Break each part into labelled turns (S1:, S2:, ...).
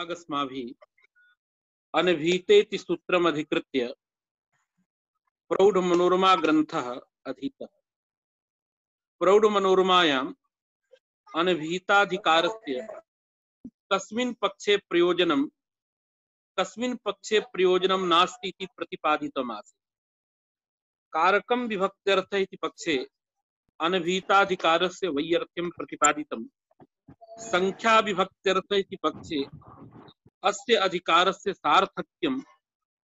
S1: भागस्माभिः अनभितेति सूत्रमधिकृत्य प्रौढमनोरमा ग्रन्थः अधीतः। प्रौढमनोरमायाम् अनभिहिताधिकारस्य कस्मिन् पक्षे प्रयोजनं नास्ति इति प्रतिपादितमासीत्। कारकं विभक्त्यर्थ इति पक्षे अनभिहिताधिकारस्य वैयर्थ्यं प्रतिपादितं। संख्या विभक्त्यर्थ इति पक्षे अस्य अधिकारस्य सार्थक्यम्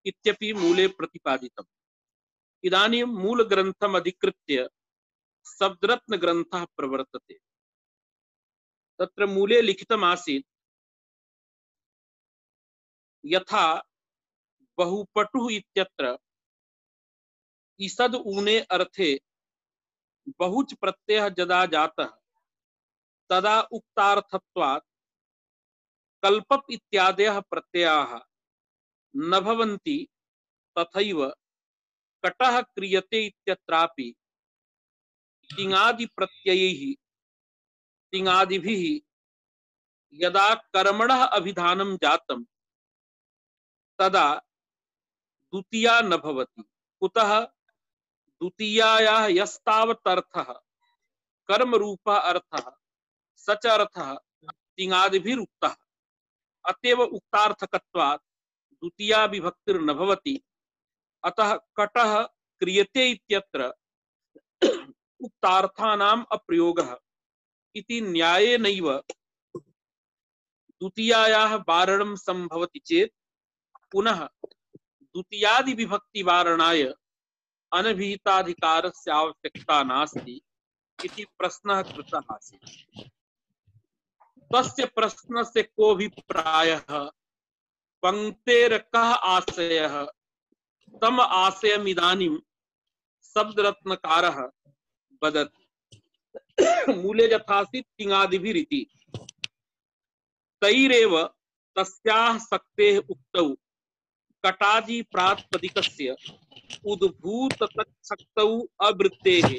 S1: इत्यपि मूले प्रतिपादितम्। इदानीं मूलग्रन्थम् अधिकृत्य शब्दरत्नग्रन्थः प्रवर्तते। तत्र मूले लिखितमासीत् यथा बहुपटुः इत्यत्र ईसद् ऊने अर्थे बहुच प्रत्ययः यदा जातः तदा उक्तार्थत्वात् कल्पप इत्यादयः प्रत्ययाः न भवन्ति। तथैव कटः क्रियते इत्यत्रापि तिङादि प्रत्ययैः तिङादिभिः यदा कर्मणः अभिधानं जातं तदा द्वितीया न भवति। कुतः? द्वितीयायाः यस्तावत् कर्मरूपः अर्थः स च अर्थः तिङादिभिरुक्तः। अतएव उक्तार्थकत्वात् द्वितीया विभक्तिर्न भवति। अतः कटः क्रियते इत्यत्र उक्तार्थानाम् अप्रयोगः इति न्यायेनैव द्वितीयायाः वारणं संभवति चेत् पुनः द्वितीयादि विभक्ति वारणाय अनभिहिताधिकारस्य आवश्यकता नास्ति इति प्रश्नः कृतः आसीत्। तस्य प्रश्नस्य कोऽभिप्रायः पंक्तेर कः आशयः तम आशयमिदानीं शब्दरत्नकारः वदति। मूले यथासीत् तिङादिभिरिति तैरेव तस्याः शक्तेः उक्तौ कटादि प्रातिपदिकस्य उद्भूत तत्शक्तौ अवृत्तेः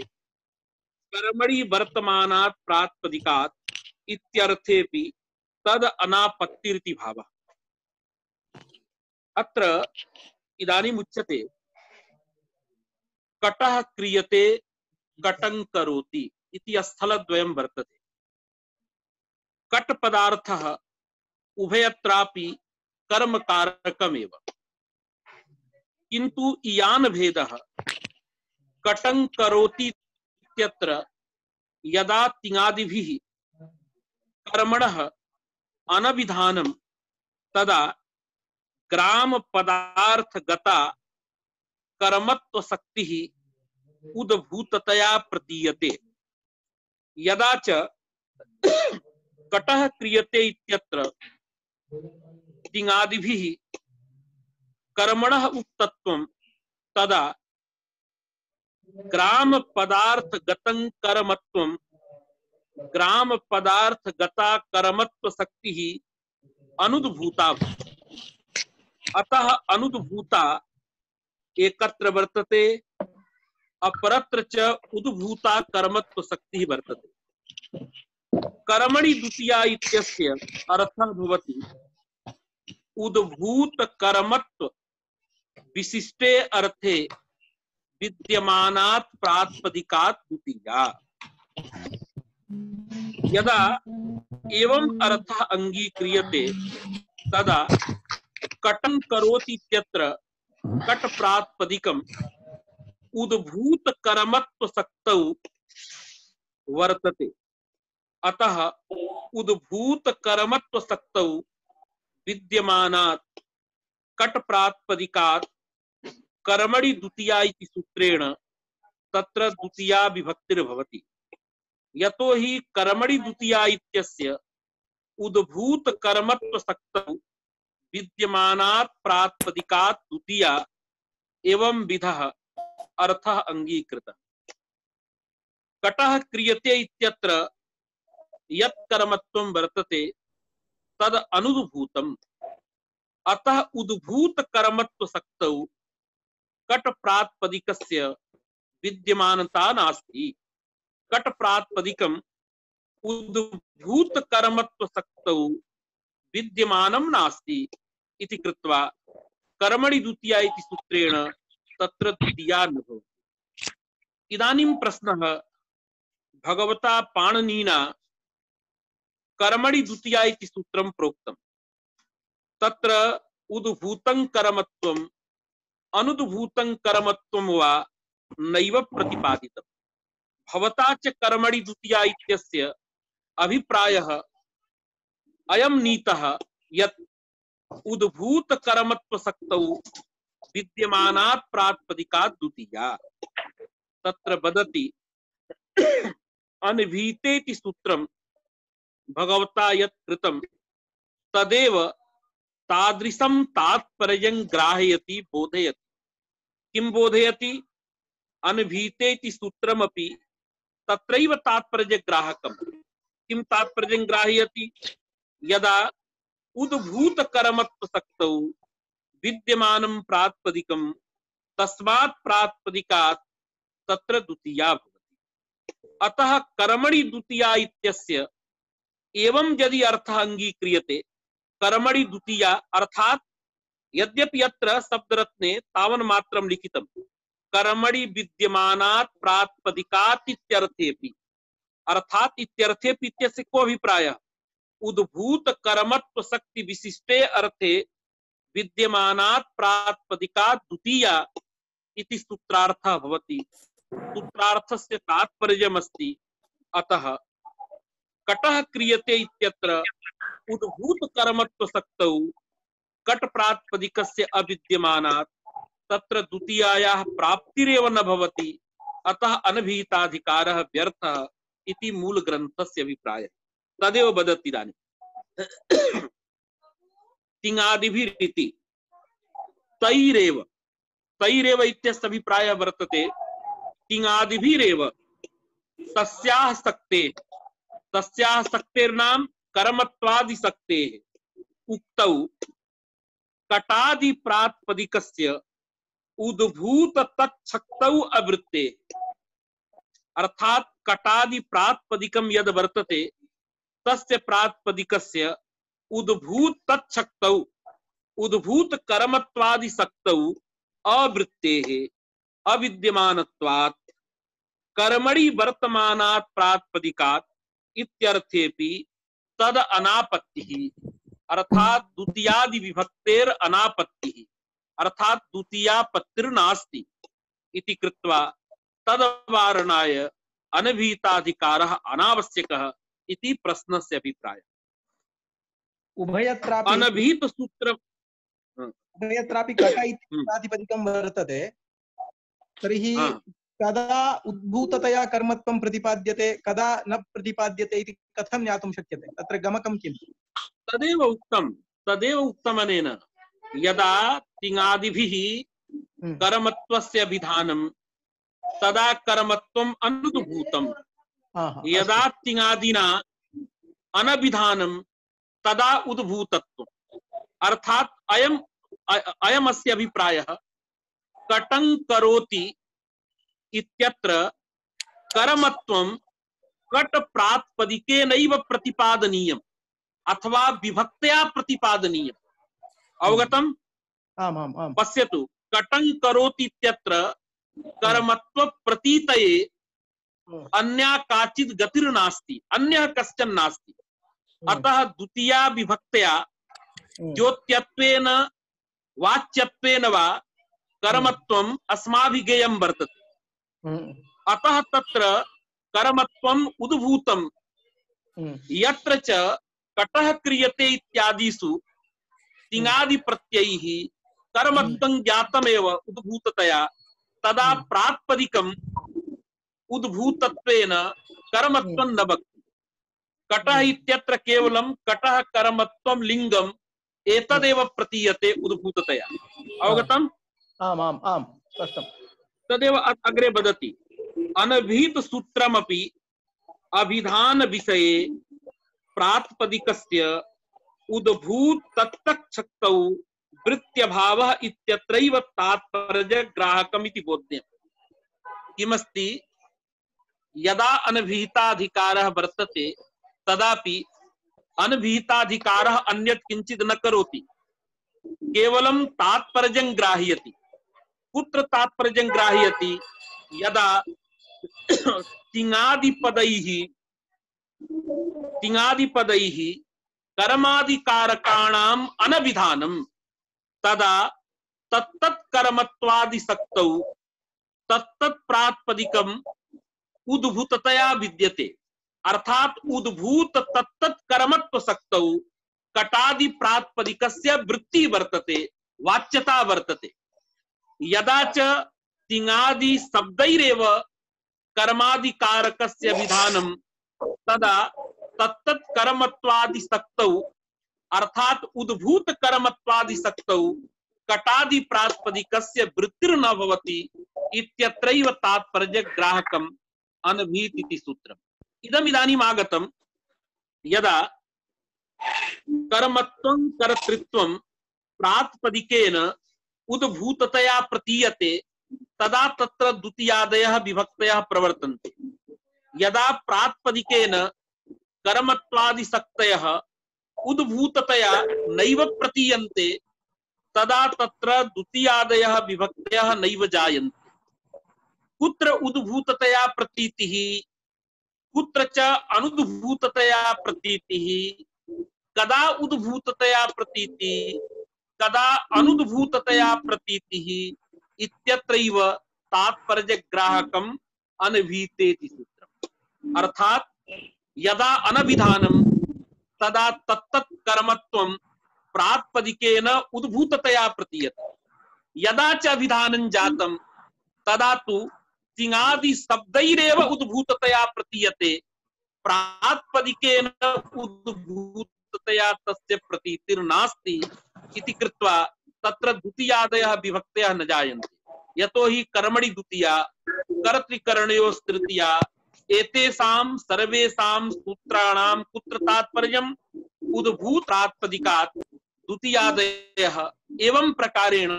S1: कर्मणि वर्तमानात् प्रातिपदिकात् इत्यर्थेपि तद अनापत्तिरिति भावः। अत्र इदानीम् उच्यते कटः क्रियते कटं करोति इति स्थलद्वयं वर्तते। कट पदार्थः उभयत्रापि कर्मकारकमेव, किन्तु इयान भेदः कटं करोति इत्यत्र यदा तिङादिभिः कर्मणः अनभिधानं तदा ग्राम पदार्थगता कर्मत्व शक्तिः उद्भूततया प्रतीयते। यदा च कटः क्रियते इत्यत्र तिङादिभिः कर्मणः उक्तत्वं तदा ग्राम पदार्थगतं कर्मत्वं ग्राम पदार्थगता कर्मत्व शक्तिः अनुद्भूता। अतः अनुद्भूता एकत्र वर्तते, अपरत्र च उद्भूता कर्मत्व शक्तिः वर्तते। कर्मणि द्वितीया इत्यस्य अर्थः भवति उद्भूत कर्मत्व विशिष्टे अर्थे विद्यमानात् प्रातिपदिकात् द्वितीया। यदा एवं अर्थः अंगीक्रियते तदा कटं करोति इत्यत्र कट प्रातिपदिकम् उद्भूत कर्मत्व शक्तौ वर्तते। अतः उद्भूत कर्मत्व शक्तौ विद्यमानात् कट प्रातिपदिकात् कर्मणि द्वितीया इति सूत्रेण तत्र द्वितीया विभक्तिर्भवति। यतो हि कर्मणि द्वितीया इत्यस्य उद्भूत कर्मत्व शक्तौ विद्यमानात् प्रातिपदिकात् द्वितीया एवं विधः अर्थः अंगीकृतः। कटः क्रियते इत्यत्र यत् कर्मत्वं वर्तते तद अनुद्भूतम्। अतः उद्भूत कर्मत्व शक्तौ कट प्रातिपदिकस्य विद्यमानता नास्ति। कट प्रातिपदिकम् उद्भूत कर्मत्व शक्तौ विद्यमानं नास्ति इति कृत्वा कर्मणि द्वितीया इति सूत्रेण तत्र द्वितीया न भवति। इदानीं प्रश्नः भगवता पाणिनिना कर्मणि द्वितीया इति सूत्रं प्रोक्तं, तत्र उद्भूतं कर्मत्वम् अनुद्भूतं कर्मत्वं वा नैव प्रतिपादितम्। भवता च कर्मणि द्वितीया इत्यस्य अभिप्रायः अयं नीतः यत् उद्भूत कर्मत्व सक्तौ विद्यमानात् प्रातिपदिकात् द्वितीया। तत्र वदति अनभीतेति सूत्रं भगवता यत् कृतं तदेव तादृशं तात्पर्यं ग्राहयति बोधयति। किं बोधयति? अनभीतेति सूत्रमपि तत्रैव तात्पर्यग्राहकम्। किं तात्पर्यं ग्राहयति? यदा उद्भूत कर्मत्व सक्तौ विद्यमानं प्रातिपदिकं तस्मात् प्रातिपदिकात् तत्र द्वितीया भवति। अतः कर्मणि द्वितीया इत्यस्य एवं यदि अर्थः अंगीक्रियते, कर्मणि द्वितीया अर्थात यद्यपि यत्र शब्दरत्ने तावन्मात्रं लिखितं कर्मणि विद्यमानात् प्रातिपदिकात् इत्यर्थेपि, अर्थात इत्यर्थेपि इत्यस्य को अभिप्रायः? उद्भूत कर्मत्व शक्ति विशिष्टे अर्थे विद्यमानात् प्रातिपदिकात् द्वितीया इति सूत्रार्थः भवति। सूत्रार्थस्य तात्पर्यमस्ति अतः कटः क्रियते इत्यत्र उद्भूत कर्मत्व शक्तौ कट प्रातिपदिकस्य अविद्यमानात् तत्र द्वितीयायाः प्राप्तिरेव न भवति। अतः अनभिहिताधिकारः व्यर्थः इति मूल ग्रंथस्य अभिप्रायः। तदेव वदति इदानीं तिङादिभिरिति तैरेव, तैरेव इत्यस्य अभिप्रायः वर्तते तिङादिभिरेव तस्याः शक्तेः, तस्याः शक्तेर्नाम कर्मत्वादि शक्तेः उक्तौ कटादि प्रातिपदिकस्य उद्भूत तच्छक्तौ अवृत्ते, अर्थात कटादि प्रातिपदिकं यद वर्तते तस्य प्रातिपदिकस्य उद्भूत तच्छक्तौ उद्भूत कर्मत्वादि शक्तौ अवृत्तेः अविद्यमानत्वात् कर्मणि वर्तमानात् प्रातिपदिकात् इत्यर्थेपि तद अनापत्तिः, अर्थात द्वितीयादि विभक्तेर अनापत्तिः, अर्थात द्वितीयापत्तिर्नास्ति इति कृत्वा तदवारणाय अनभिहिताधिकारः अनावश्यकः इति प्रश्नस्य अभिप्रायः।
S2: उभयत्रापि
S1: अनभिहित सूत्र
S2: उभयत्रापि कट इति प्रातिपदिकं वर्तते, तर्हि कदा उद्भूततया कर्मत्वं प्रतिपाद्यते कदा न प्रतिपाद्यते इति कथं ज्ञातुं शक्यते? तत्र गमकं किम्?
S1: तदेव उक्तम् अनेन। यदा तिङादिभिः कर्मत्वस्य विधानं तदा कर्मत्वम् अनुद्भूतम्, यदा तिङादिना अनभिधानं तदा उद्भूतत्वम्। अर्थात अयमस्य अभिप्रायः कटं करोति इत्यत्र कर्मत्वं कट प्रातिपदिकेनैव प्रतिपादनीयम् अथवा विभक्त्या प्रतिपादनीयम्। अवगतम्?
S2: आम् आम् आम्।
S1: पश्यतु, कटं करोति इत्यत्र कर्मत्व प्रतीतये अन्या काचित् गतिर्नास्ति, अन्यः कश्चन नास्ति। अतः द्वितीया विभक्त्या द्योत्यत्वेन वाच्यत्वेन वा कर्मत्वम् अस्माभिज्ञेयं वर्तते। अतः तत्र कर्मत्वम् उद्भूतम् यत्र च कटः क्रियते इत्यादिषु तिङादि प्रत्ययैः कर्मत्वं ज्ञातमेव उद्भूततया, तदा प्रातिपदिकम् उद्भूतत्वेन कर्मत्वं न वक्ति। कटः इत्यत्र केवलं कटः कर्मत्वं लिंगम् एतदेव प्रतीयते उद्भूततया। अवगतम्?
S2: आम् आम् आम्, स्पष्टम्।
S1: तदेव अग्रे वदति अनभिहित सूत्रमपि अभिधान विषये प्रातिपदिकस्य उद्भूत तत्तच्छक्तौ वृत्त्यभावः इत्यत्रैव तात्पर्यग्राहकम् इति बोध्यम्। किमस्ति? यदा अनभिहिताधिकारः वर्तते तदापि अनभिहिताधिकारः अन्यत् किंचित् न करोति, केवलं तात्पर्यं ग्राह्यति। कुत्र तात्पर्यं ग्राह्यति? यदा तिङादिपदैः कर्मादिकारकाणाम् अनभिधानम् तदा तत्तत् कर्मत्वादिसक्तौ तत्तत् प्रातिपदिकम् उद्भूततया विद्यते। अर्थात उद्भूत तत्तत् कर्मत्व सक्तौ कटादि प्रातिपदिकस्य वृत्ति वर्तते, वाच्यता वर्तते। यदा च तिङादि शब्दैरेव कर्मादिकारकस्य विधानं तदा तत्तत् कर्मत्वादिसक्तौ अर्थात उद्भूत कर्मत्वादिसक्तौ कटादि प्रातिपदिकस्य वृत्तिर्न भवति इत्यत्रैव तात्पर्यग्राहकम् अनभिहित सूत्रम्। इदम् इदानीम् आगतम्। यदा कर्मत्वं कर्तृत्वं प्रातिपदिकेन उद्भूततया प्रतीयते तदा तत्र द्वितीयादयः विभक्तयः प्रवर्तन्ते। यदा प्रातिपदिकेन कर्मत्वादिसक्तयः उद्भूततया नैव प्रतीयन्ते तदा तत्र द्वितीयादयः विभक्तयः नैव जायन्ते। कुत्र उद्भूततया प्रतीतिः, कुत्र च अनुद्भूततया प्रतीतिः, कदा उद्भूततया प्रतीतिः, कदा अनुद्भूततया प्रतीतिः इत्यत्रैव तात्पर्यग्राहकम् अनभिहितेति सूत्रम्। अर्थात यदा अनभिधानं तदा तत्तत् कर्मत्वं प्रातिपदिकेन उद्भूततया प्रतीयते। यदा च अभिधानं जातं तदा तु तिङादि शब्दैरेव उद्भूततया प्रतीयते, प्रातिपदिकेन उद्भूततया तस्य प्रतीतिर्नास्ति इति कृत्वा तत्र द्वितीयादयः विभक्तयः न जायन्ते। यतो हि कर्मणि द्वितीया कर्तृकरणयोस्तृतीया एतेषां सर्वेषां सूत्राणां कुत्र तात्पर्यम् उद्भूत प्रातिपदिकात् द्वितीयादयः एवं प्रकारेण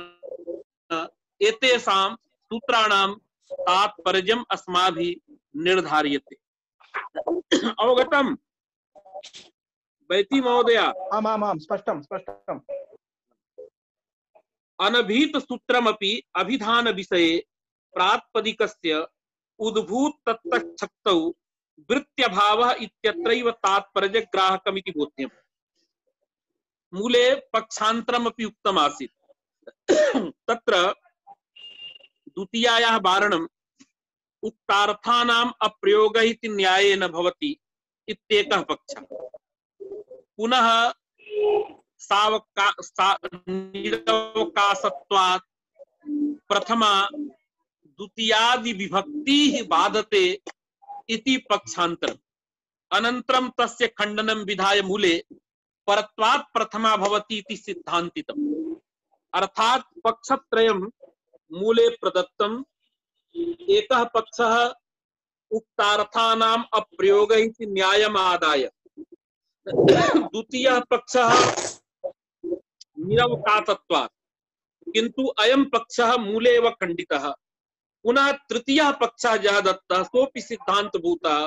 S1: एतेषां सूत्राणां तात्पर्यम् अस्माभिः निर्धार्यते। अवगतम् वैति महोदय?
S2: आम् आम् आम्, स्पष्टं स्पष्टम्।
S1: अनभिहित सूत्रमपि अभिधान विषये प्रातिपदिकस्य उद्भूत तत्तच्छक्तौ वृत्त्यभावः इत्यत्रैव तात्पर्यग्राहकमिति बोध्यम्। मूले पक्षान्तरमपि उक्तमासीत्। तत्र द्वितीयायाः वारणम् उक्तार्थानाम् अप्रयोगः इति न्यायेन भवति इत्येकः पक्षः। पुनः निरवकाशत्वात् प्रथमा द्वितीयादि विभक्तिः बाधते इति पक्षान्तरम्। अनन्तरं तस्य खण्डनं विधाय मूले परत्वात् प्रथमा भवति इति सिद्धान्तितम्। अर्थात पक्षत्रयम् मूले प्रदत्तम्। एकः पक्षः उक्तार्थानाम् अप्रयोगः इति न्यायम् आदाय, द्वितीयः पक्षः निरवकाशत्वात्, किन्तु अयं पक्षः मूले एव खण्डितः। पुनः तृतीयः पक्षः यः दत्तः सोऽपि सिद्धान्तभूतः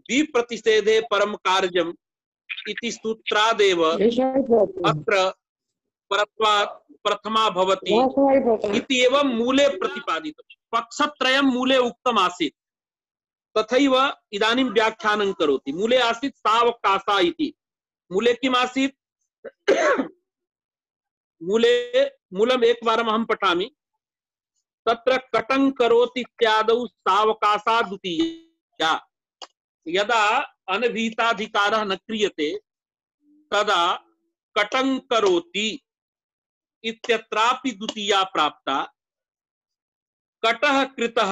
S1: विप्रतिषेधे परम कार्यम् इति सूत्रादेव अत्र परत्वात् प्रथमा भवति इति एवं मूले प्रतिपादितम्। पक्षत्रयं मूले उक्तमासीत्, तथैव इदानीं व्याख्यानं करोति। मूले आसीत् सावकाशा इति। मूले किम् आसीत्? मूलम् एकवारम् अहं पठामि। तत्र कटं करोति इत्यादौ सावकाशा द्वितीया। यदा अनभिहिताधिकारः न क्रियते तदा कटं करोति इत्यत्रापि द्वितीया प्राप्ता, कटः कृतः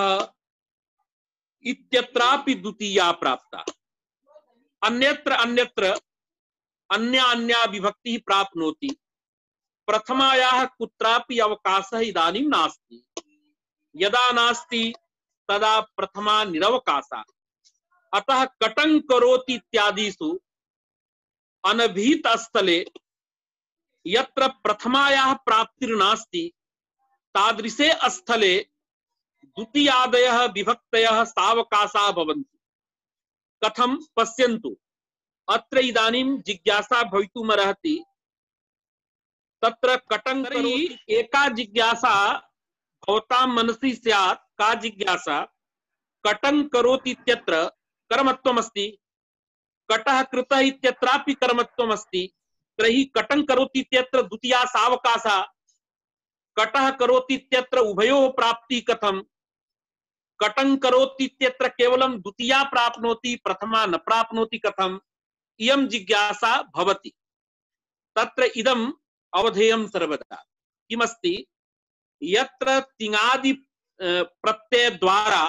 S1: इत्यत्रापि द्वितीया प्राप्ता। अन्यत्र अन्यत्र अन्या विभक्तिः प्राप्नोति। प्रथमायाः कुत्रापि अवकाशः इदानीं नास्ति। यदा नास्ति तदा प्रथमा निरवकाशा। अतः कटं करोति इत्यादिषु अनभिहित स्थले यत्र प्रथमायाः प्राप्तिर्नास्ति तादृशे स्थले द्वितीयादयः विभक्तयः सावकाशाः भवन्ति। कथं? पश्यन्तु। अत्र इदानीं जिज्ञासा भवितुमर्हति तत्र कटं करोति एका जिज्ञासा भवतां मनसि स्यात् का जिज्ञासा कटं करोति इत्यत्र कर्मत्वमस्ति कटः कृतः इत्यत्रापि कर्मत्वमस्ति तर्हि कटं करोति इत्यत्र द्वितीया सावकाशा कटः करोति इत्यत्र उभयोः प्राप्तिः कथं कटं करोति इत्यत्र केवलं द्वितीया प्राप्नोति प्रथमा न प्राप्नोति कथम् इयं जिज्ञासा भवति तत्र इदम् अवधेयं सर्वदा किमस्ति यत्र तिङादि प्रत्यय द्वारा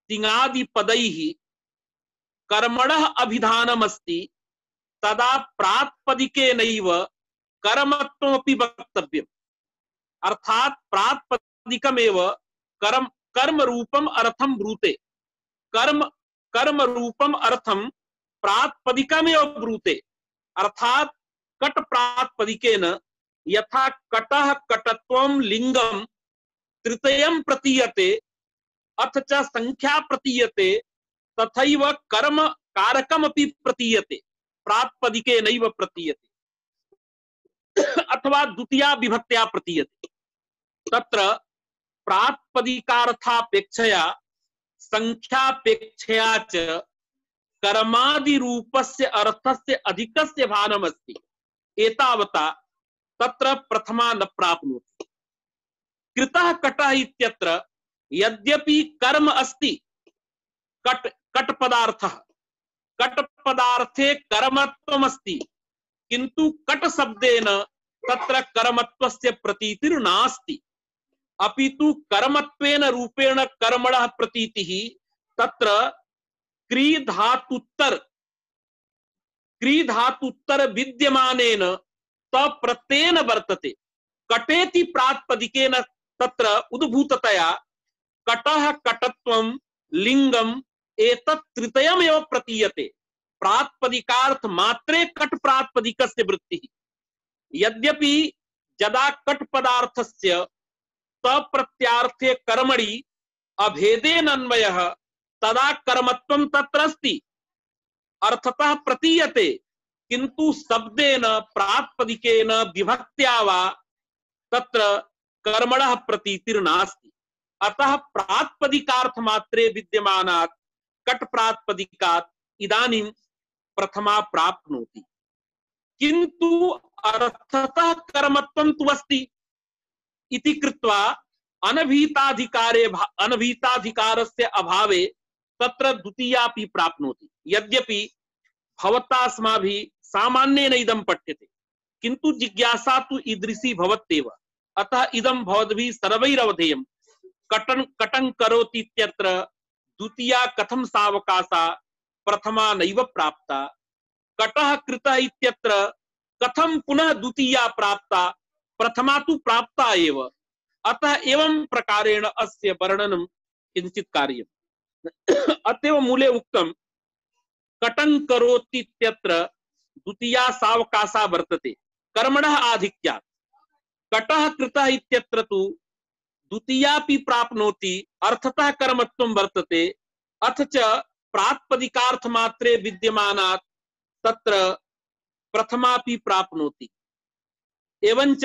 S1: तिङादि पदैः कर्मणः अभिधानमस्ति तदा प्रातिपदिकेनैव कर्मत्वमपि वक्तव्यम् अर्थात प्रातिपदिकमेव कर्म रूपम अर्थम ब्रूते कर्म रूपम अर्थम प्रातिपदिकमेव ब्रूते अर्थात कट प्रातिपदिकेन यथा कटः कटत्वं लिंगम तृतीयं प्रतीयते अथ च संख्या प्रतीयते तथैव कर्म कारकमपि प्रतीयते प्रातिपदिकेनैव प्रतीयते अथवा द्वितीया विभक्त्या प्रतीयते तत्र प्रातिपदिकार्थापेक्षया संख्यापेक्षया च कर्मादि रूपस्य अर्थस्य अधिकस्य भानमस्ति एतावता तत्र प्रथमा न प्राप्नोति कृतः कटः इत्यत्र यद्यपि कर्म अस्ति कट पदार्थः कट पदार्थे कर्मत्वमस्ति किंतु कट शब्देन तत्र कर्मत्वस्य प्रतीतिर्नास्ति अपितु कर्मत्वेन रूपेण कर्मणः प्रतीतिः तत्र क्रीधातुत्तर विद्यमानेन तप्रत्ययेन वर्तते कटेति प्रातिपदिकेन तत्र उद्भूततया कटः कटत्वं लिंगम एतत् तृतीयमेव प्रतीयते प्रातिपदिकार्थ मात्रे कट प्रातिपदिकस्य वृत्तिः यद्यपि यदा कट पदार्थस्य तप्रत्यार्थे कर्मणि अभेदेन अन्वयः तदा कर्मत्वं तत्र अस्ति अर्थतः प्रतीयते किंतु शब्देन प्रातिपदिकेन विभक्त्या वा तत्र कर्मणः प्रतीतिर्नास्ति अतः प्रातिपदिकार्थ मात्रे विद्यमानात् कट प्रातिपदिकात् इदानीं प्रथमा प्राप्नोति किंतु अर्थतः कर्मत्वं तु अस्ति इति कृत्वा अनभीताधिकारस्य अभावे तत्र द्वितीयापि प्राप्नोति यद्यपि भवता अस्माभिः सामान्येन इदं पठ्यते किंतु जिज्ञासा तु ईदृशी भवत्येव अतः इदं भवद्भिः सर्वैरवधेयं कटं करोति इत्यत्र द्वितीया कथं सावकाशा प्रथमा नैव प्राप्ता कटः कृतः इत्यत्र कथं पुनः द्वितीया प्राप्ता प्रथमा तु प्राप्ता एव अतः एवं प्रकारेण अस्य वर्णनं किंचित् कार्यम् अतएव मूले उक्तं कटं करोति इत्यत्र द्वितीया सावकाशा वर्तते कर्मणः आधिक्यात् कटः कृतः इत्यत्र तु द्वितीयापि प्राप्नोति अर्थतः कर्मत्वं वर्तते अथ च प्रातिपदिकार्थ मात्रे विद्यमानात् तत्र प्रथमापि प्राप्नोति एवंच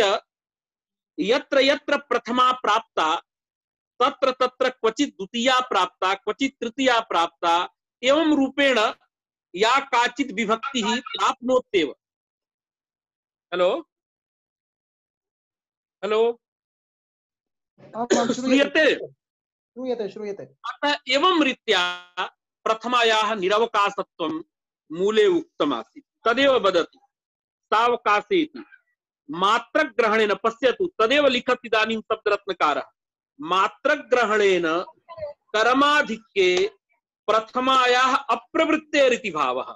S1: यत्र यत्र प्रथमा प्राप्ता तत्र तत्र क्वचित् द्वितीया प्राप्ता क्वचित् तृतीया प्राप्ता एवं रूपेण या काचित् विभक्तिः प्राप्नोत्येव हेलो हेलो श्रूयते
S2: श्रूयते श्रूयते
S1: अतः एवं रीत्या प्रथमायाः निरवकाशत्वं मूले उक्तमासीत् तदेव वदति सावकाशे इति मात्रग्रहणेन पश्यतु तदेव लिखति इदानीं शब्दरत्नकारः मात्रग्रहणेन कर्माधिक्ये प्रथमायाः अप्रवृत्तेरिति भावः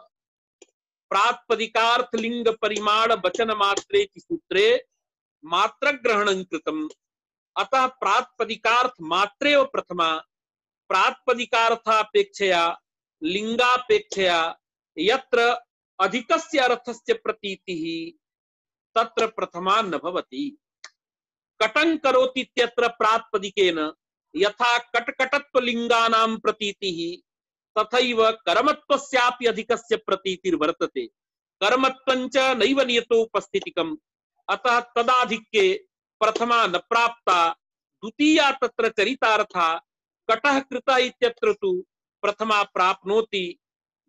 S1: प्रातिपदिकार्थ लिंग परिमाण वचन मात्रे च सूत्रे मात्रग्रहणं कृतम् अतः प्रातिपदिकार्थ मात्रेव प्रथमा प्रातिपदिकार्थापेक्षया लिंगापेक्षया यत्र अधिकस्य अर्थस्य प्रतीतिः तत्र प्रथमा न भवति कटं करोति इत्यत्र प्रातिपदिकेन यथा कटकटत्व लिंगानां प्रतीतिः तथैव कर्मत्वस्यापि अधिकस्य प्रतीतिर्वर्तते, कर्मत्वञ्च नैव नियतोपस्थितिकम्, अतः तदाधिक्ये प्रथमा न प्राप्ता, द्वितीया तत्र चरितार्था, कटः कृतः इत्यत्र तु प्रथमा प्राप्नोति,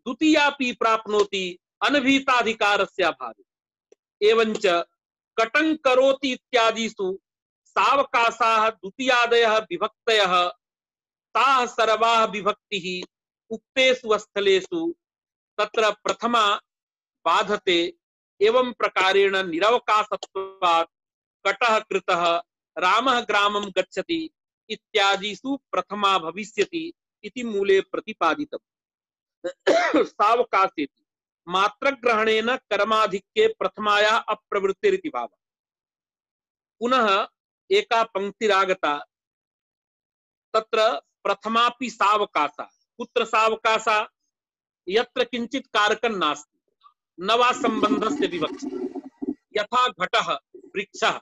S1: द्वितीयापि प्राप्नोति अनभिहिताधिकारस्य अभावे। एवञ्च कटं करोति इत्यादिषु सावकाशाः द्वितीयादयः विभक्तयः ताः सर्वाः विभक्तिः उक्तेषु स्थलेषु तत्र प्रथमा बाधते। एवं प्रकारेण निरवकाशत्वात् कटः कृतः, रामः ग्रामं गच्छति इत्यादिषु प्रथमा भविष्यति इति मूले प्रतिपादितम्। सावकाशेति मात्रग्रहणेन कर्माधिक्ये प्रथमायाः अप्रवृत्तिरिति भावः। पुनः एका पंक्तिरागता, तत्र प्रथमापि सावकाशा, कुत्र सावकाशा, यत्र किंचित कारकं नास्ति, न वा संबंधस्य विवक्षा, यथा घटः वृक्षः,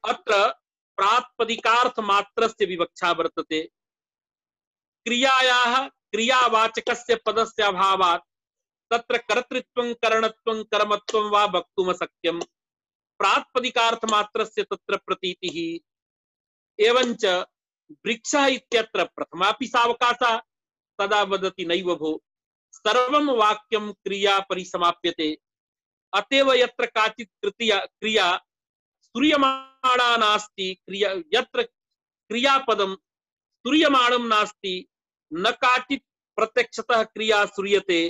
S1: अत्र प्रातिपदिकार्थ मात्रस्य विवक्षा वर्तते। क्रियायाः क्रियावाचकस्य पदस्य अभावात् तत्र कर्तृत्वं करणत्वं कर्मत्वं वा वक्तुम् अशक्यम्, प्रातिपदिकार्थ मात्रस्य तत्र प्रतीतिः। एवञ्च वृक्षः इत्यत्र प्रथमापि सावकाशः, तदा वदति नैव भो सर्वं वाक्यं क्रिया परिसमाप्यते, अतएव यत्र काचित् क्रिया स्तूयमाणा नास्ति, यत्र क्रियापदं स्तूयमाणं नास्ति, न काचित् प्रत्यक्षतः क्रिया श्रूयते,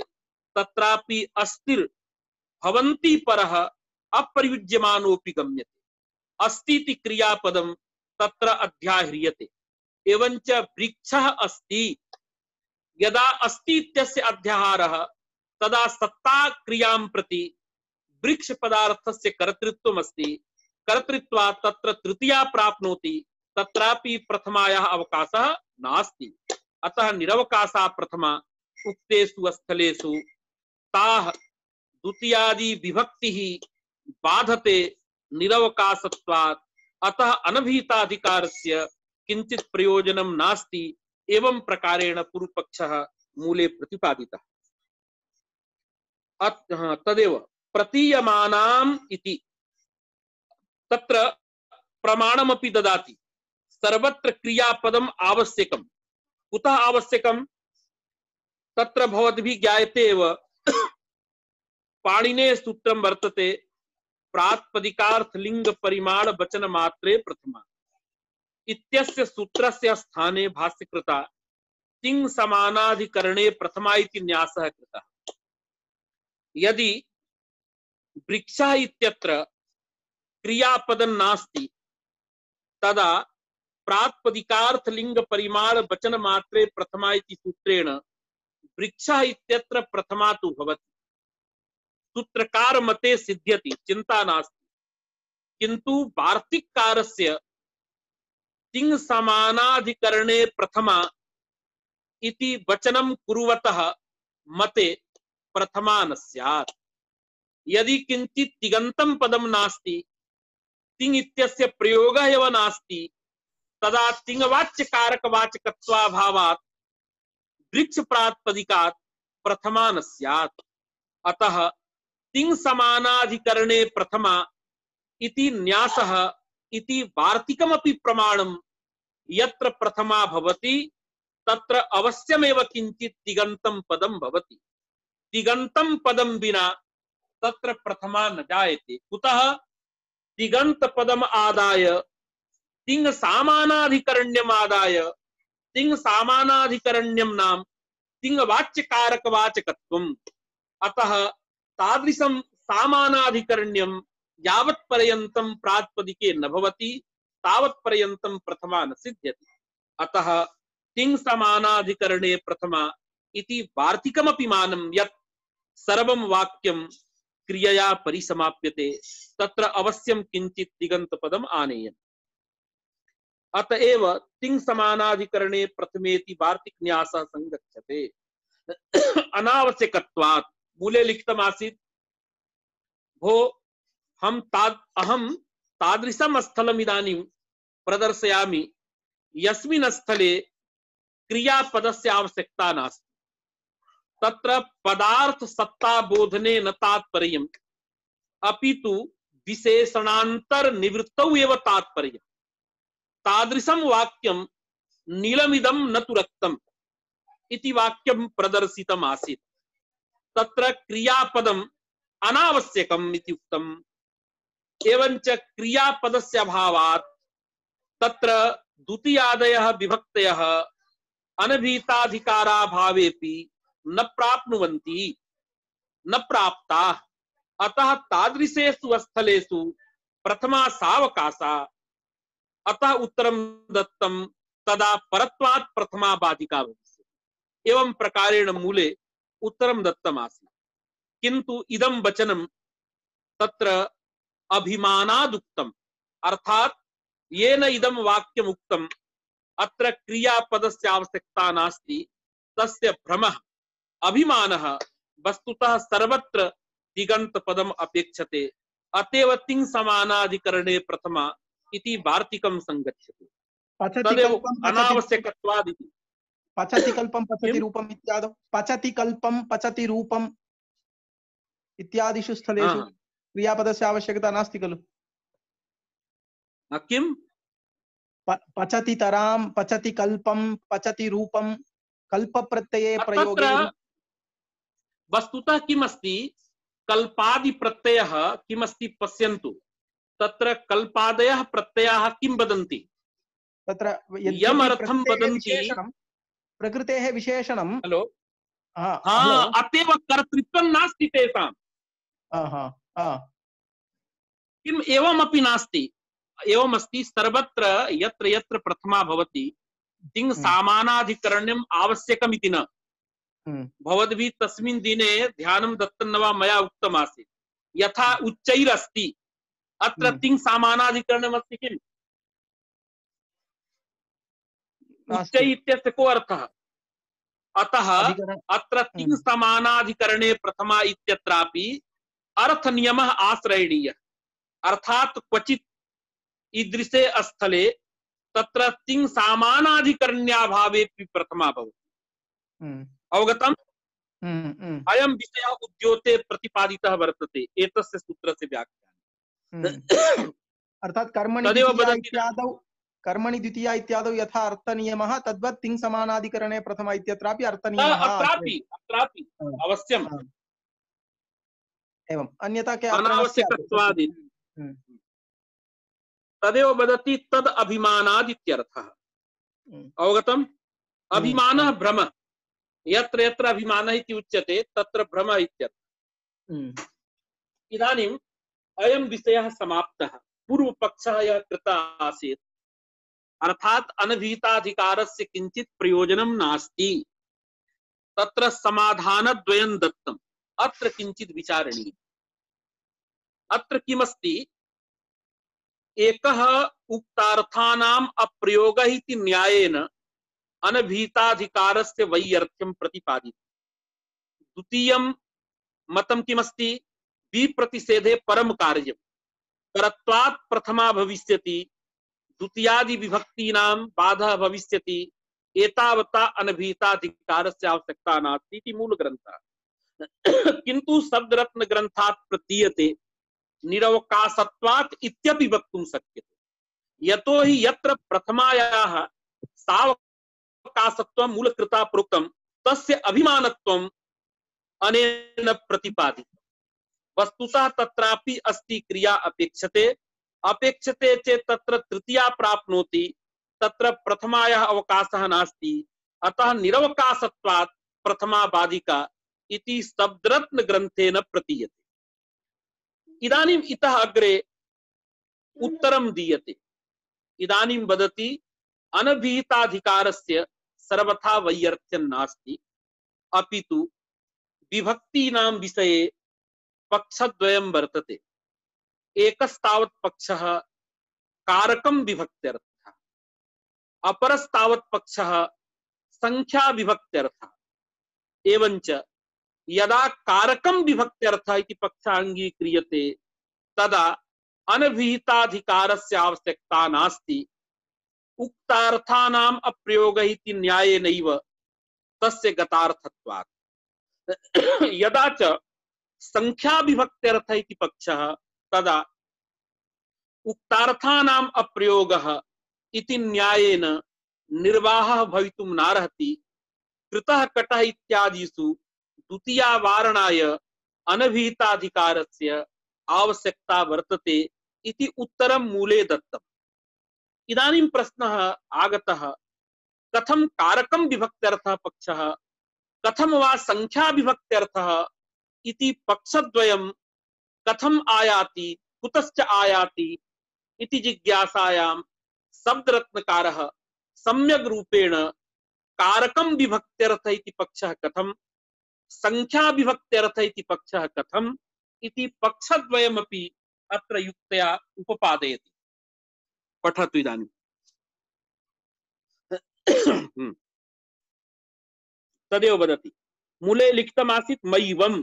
S1: तत्रापि अस्थिर भवन्ति परः अपरियुज्यमानोऽपि गम्यते, अस्तीति क्रियापदं तत्र अध्याह्रियते। एवञ्च वृक्षः अस्ति, यदा अस्ति इत्यस्य अध्याहारः तदा सत्ता क्रियां प्रति वृक्ष पदार्थस्य कर्तृत्वम् अस्ति, कर्तृत्वात् तत्र तृतीया प्राप्नोति, तत्रापि प्रथमायाः अवकाशः नास्ति। अतः निरवकाशा प्रथमा उक्तेषु स्थलेषु ताः द्वितीयादि विभक्तिः बाधते निरवकाशत्वात्, अतः अनभिहिताधिकारस्य किंचित प्रयोजनं नास्ति। एवं प्रकारेण पूर्वपक्षः मूले प्रतिपादितः। तदेव प्रतीयमानाम् इति तत्र प्रमाणमपि ददाति। सर्वत्र क्रियापदम् आवश्यकम्। कुतः आवश्यकम्? तत्र भवद्भिः ज्ञायते एव, पाणिनेः सूत्रं वर्तते, प्रातिपदिकार्थ लिंग परिमाण वचन मात्रे प्रथमा इत्यस्य सूत्रस्य स्थाने भाष्यकृता तिङ् समानाधिकरणे प्रथमा इति न्यासः कृतः। यदि वृक्षः इत्यत्र क्रियापदं नास्ति, तदा प्रातिपदिकार्थ लिंग परिमाण वचन मात्रे प्रथमा इति सूत्रेण वृक्षः इत्यत्र प्रथमा तु भवति, सूत्रकार मते सिद्ध्यति, चिंता नास्ति। किंतु वार्तिककारस्य तिङ् समानाधिकरणे प्रथमा इति वचनं कुर्वतः मते प्रथमा न स्यात्। यदि किंचित तिगंतं पदं नास्ति, तिङ् इत्यस्य प्रयोगः एव नास्ति, तदा तिङ्वाच्य कारक वाचकत्वाभावात् वृक्ष प्रातिपदिकात् प्रथमा न स्यात्। अतः तिङ् समानाधिकरणे प्रथमा इति न्यासः इति वार्तिकमपि प्रमाणं, यत्र प्रथमा भवति तत्र अवश्यमेव किंचित तिगंतं पदं भवति। तिगंतं पदं विना तत्र प्रथमा न जायते। कुतः? तिगंत पदम आदाय तिङ् सामानाधिकरण्यम आदाय, तिङ् सामानाधिकरण्यम नाम तिङ् वाच्य कारक वाचकत्वम्। अतः तादृशं सामानाधिकरण्यम यावत् पर्यन्तं प्रातिपदिके न भवति, तावत् पर्यन्तं प्रथमा न सिद्ध्यति। अतः तिङ् समानाधिकरणे प्रथमा इति वार्तिकमपि मानं, यत् सर्वं वाक्यं क्रियया परिसमाप्यते, तत्र अवश्यं किंचित तिगंत पदम आनेयम्। अतएव तिङ् समानाधिकरणे प्रथमेति वार्तिक न्यासः संगच्छते। अनावश्यकत्वात् मूले लिखितमासीत्, भो अहं तादृशं स्थलम् इदानीं प्रदर्शयामि यस्मिन् स्थले क्रियापदस्य आवश्यकता नास्ति। तत्र पदार्थ सत्ता बोधने न तात्पर्यम् अपितु विशेषणांतर निवृत्तौ एव तात्पर्यम् तादृशं वाक्यं नीलमिदं न तु रक्तम् इति वाक्यं प्रदर्शितम् आसीत्। तत्र क्रियापदम् अनावश्यकम् इति उक्तम्। एवञ्च क्रियापदस्य अभावात् तत्र द्वितीयादयः विभक्तयः अनभीताधिकाराभावेपि न प्राप्नुवन्ति न प्राप्ताः। अतः तादृशेषु स्थलेषु प्रथमा सावकाशा अतः उत्तरं दत्तं तदा परत्वात् प्रथमा बाधिका भविष्यति। एवं प्रकारेण मूले उत्तरं दत्तम् आसीत्। किन्तु इदं वचनं तत्र अभिमानादुक्तम्, अर्थात् येन इदं वाक्यम् उक्तम् अत्र क्रियापदस्य आवश्यकता नास्ति, तस्य भ्रमः अभिमानः वस्तुतः सर्वत्र दिगन्तपदम् अपेक्षते। अतएव तिङ् समानाधिकरणे प्रथमा इति वार्तिकं संगच्छति। तदेव अनावश्यकत्वादिति।
S2: पचति कल्पं पचति रूपम् इत्यादौ पचति कल्पं पचति रूपम् इत्यादिषु स्थलेषु क्रियापदस्य आवश्यकता नास्ति खलु?
S1: किं
S2: पचति तरां पचति कल्पं पचति रूपं कल्पप्रत्यये प्रयोगे
S1: वस्तुतः किम् अस्ति, कल्पादि प्रत्ययः किमस्ति पश्यन्तु। तत्र कल्पादयः प्रत्ययाः किं वदन्ति?
S2: तत्र
S1: यमर्थं वदन्ति
S2: प्रकृतेः विशेषणं।
S1: हेलो, अतएव कर्तृत्वं नास्ति तेषां। किम् एवमपि नास्ति, एवमस्ति सर्वत्र यत्र यत्र प्रथमा भवति तिङ् सामानाधिकरण्यम् आवश्यकमिति न। भवद्भिः तस्मिन् दिने ध्यानं दत्तं न वा मया उक्तमासीत्, यथा उच्चैरस्ति अत्र तिङ् सामानाधिकरणम् अस्ति किम्? उच्चै इत्यस्य को अर्थः? अतः अत्र तिङ् समानाधिकरणे प्रथमा इत्यत्रापि अर्थनियमः आश्रयणीयः। अर्थात् क्वचित् ईदृशे स्थले तत्र तिङ् सामानाधिकरण्याभावेपि प्रथमा भवति। अवगतम्? अयं विषयः उद्योते प्रतिपादितः वर्तते एतस्य सूत्रस्य व्याख्याने।
S2: अर्थात् कर्मणि द्वितीया इत्यादौ यथा अर्थनियमः तद्वत् तिङ् समानाधिकरणे प्रथमा इत्यत्रापि अर्थनियमः
S1: अत्रापि अवश्यम्।
S2: एवं अन्यथा क्या
S1: अनावश्यकत्वादि तदेव वदति तद अभिमानाद् इत्यर्थः। अवगतम्? अभिमानः भ्रमः, यत्र यत्र अभिमानः इति उच्यते तत्र भ्रमः इत्यर्थः। इदानीम् अयं विषयः समाप्तः। पूर्वपक्षः यः कृतः आसीत्, अर्थात् अनभिहिताधिकारस्य किञ्चित् प्रयोजनं नास्ति, तत्र समाधानद्वयं दत्तम्। अत्र किञ्चित् विचारणीयम्। अत्र किमस्ति, एकः उक्तार्थानाम् अप्रयोगः इति न्यायेन अनभिहिताधिकारस्य वैयर्थ्यं प्रतिपादितम्। द्वितीयं मतं किमस्ति, विप्रतिषेधे परम कार्यम् परत्वात् प्रथमा भविष्यति, द्वितीयादि विभक्तीनां बाधः भविष्यति, एतावता अनभिहिताधिकारस्य आवश्यकता नास्ति इति मूलग्रन्थः। किन्तु शब्दरत्न ग्रन्थात् प्रतीयते निरवकाशत्वात् इत्यपि वक्तुं शक्यते। यतो हि यत्र प्रथमायाः सावकाशत्वं मूलकृता प्रोक्तं तस्य अभिमानत्वम् अनेन प्रतिपादितम्। वस्तुतः तत्रापि अस्ति क्रिया अपेक्षते चेत् तत्र तृतीया प्राप्नोति, तत्र प्रथमायाः अवकाशः नास्ति। अतः निरवकाशत्वात् प्रथमा बाधिका इति शब्दरत्न ग्रन्थेन प्रतीयते। इदानीम् इतः अग्रे उत्तरं दीयते। इदानीं वदति अनभिहिताधिकारस्य सर्वथा वैयर्थ्यं नास्ति, अपितु विभक्तीनां विषये पक्षद्वयं वर्तते। एकस्तावत् पक्षः कारकं विभक्त्यर्थः, अपरस्तावत् पक्षः संख्या विभक्त्यर्थः। एवञ्च यदा कारकं विभक्त्यर्थः इति पक्षः अङ्गीक्रियते तदा अनभिहिताधिकारस्य आवश्यकता नास्ति। उक्तार्थानाम् अप्रयोगः इति न्यायेनैव तस्य गतार्थत्वात्। यदा च संख्या विभक्त्यर्थ इति पक्षः तदा उक्तार्थानाम् अप्रयोगः इति न्यायेन निर्वाहः भवितुं नार्हति। कृतः कटः इत्यादिषु द्वितीया वारणाय अनभिहिताधिकारस्य आवश्यकता वर्तते इति उत्तरं मूले दत्तम्। इदानीं प्रश्नः आगतः, कथं कारकं विभक्त्यर्थः पक्षः, कथं वा संख्या विभक्त्यर्थः इति पक्षद्वयं कथम् आयाति, कुतश्च आयाति इति जिज्ञासायां शब्दरत्नकारः सम्यग् रूपेण कारकं विभक्त्यर्थ इति पक्षः कथं, संख्या विभक्त्यर्थ इति पक्षः कथम् इति पक्षद्वयमपि अत्र युक्तया उपपादयति। पठतु इदानीं। तदेव वदति, मूले लिखितमासीत् मयिवं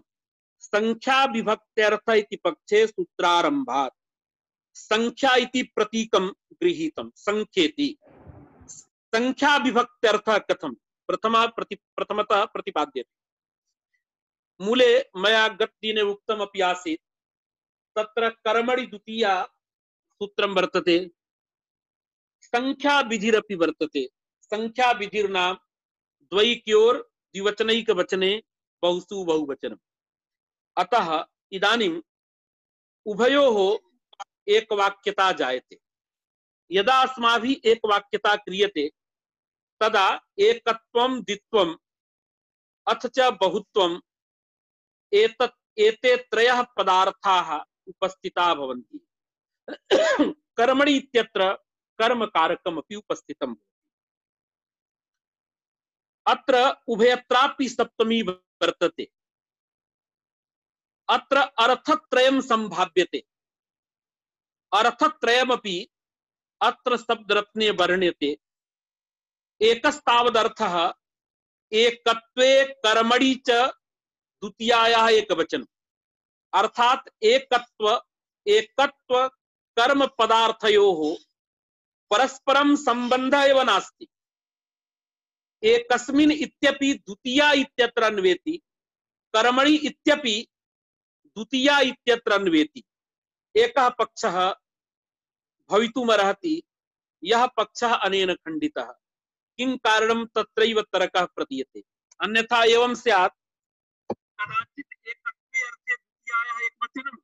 S1: संख्या विभक्त्यर्थ इति पक्षे सूत्रारम्भात्। संख्या इति प्रतीकं गृहीतं, संख्येति। संख्या विभक्त्यर्थः कथं, प्रथमतः प्रतिपाद्यते। मूले मया गतदिने उक्तमपि आसीत्, तत्र कर्मणि द्वितीया सूत्रं वर्तते, संख्या विधिरपि वर्तते। संख्या विधिर्नाम द्वैक्योर द्विवचनैक वचने बहुसु बहुवचनम्। अतः इदानीम् उभयोः एकवाक्यता जायते। यदा अस्माभिः एकवाक्यता क्रियते तदा एकत्वं द्वित्वम् अथ च बहुत्वम् एते त्रयः पदार्थाः उपस्थिताः भवन्ति। कर्मणि इत्यत्र कर्मकारकमपि उपस्थितं भवति। अत्र उभयत्रापि सप्तमी वर्तते। अत्र अर्थत्रयं संभाव्यते। अर्थत्रयमपि अत्र शब्दरत्ने वर्ण्यते। एकस्तावदर्थः एकत्वे कर्मणि च द्वितीयायाः एकवचनम्, अर्थात एकत्व कर्म पदार्थयोः परस्परं संबन्धः एव नास्ति। एकस्मिन् इत्यपि द्वितीया इत्यत्र अन्वेति, कर्मणि इत्यपि द्वितीया इत्यत्र अन्वेति। एकः पक्षः भवितुमर्हति, यः पक्षः अनेन खण्डितः। किं कारणं तत्रैव तर्कः प्रतीयते। अन्यथा एवं स्यात्, कदाचित् एकत्वे अर्थे द्वितीयायाः एकवचनं,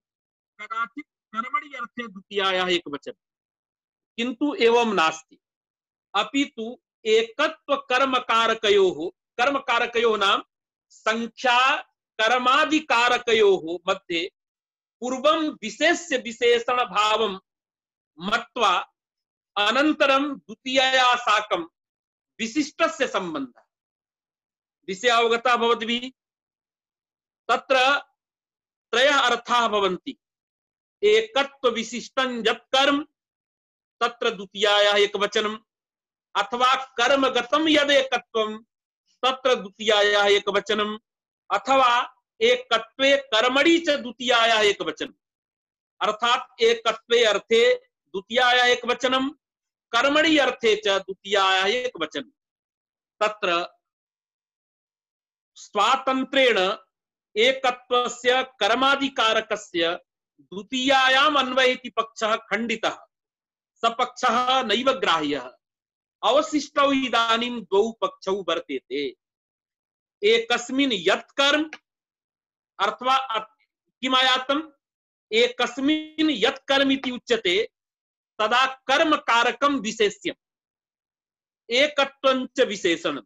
S1: कदाचित् कर्मणि अर्थे द्वितीयायाः एकवचनं, किन्तु एवं नास्ति। अपितु एकत्व कर्मकारकयोः नाम संख्या कर्मादिकारकयोः मध्ये पूर्वं विशेष्य विशेषण भावं मत्वा अनन्तरं द्वितीयया साकं विशिष्टस्य सम्बन्धः। विषय अवगतः भवद्भिः। तत्र त्रयः अर्थाः भवन्ति। एकत्व विशिष्टं यत् कर्म तत्र द्वितीयायाः एकवचनम्, अथवा कर्मगतं यदेकत्वं तत्र द्वितीयायाः एकवचनम्, अथवा एकत्वे कर्मणि च द्वितीयायाः एकवचनम्, अर्थात एकत्वे अर्थे द्वितीयायाः एकवचनम्, कर्मणि अर्थे च द्वितीयायाः एकवचनम्। तत्र स्वातन्त्रेण एकत्वस्य कर्मादिकारकस्य द्वितीयायाम् अन्वये इति पक्षः खण्डितः। स पक्षः नैव ग्राह्यः। अवशिष्टौ इदानीं द्वौ पक्षौ वर्तेते। एकस्मिन् यत् कर्म अथवा किमायातम्, एकस्मिन् यत् कर्म इति उच्यते तदा कर्म कारकं विशेष्यम्, एकत्वं च विशेषणम्।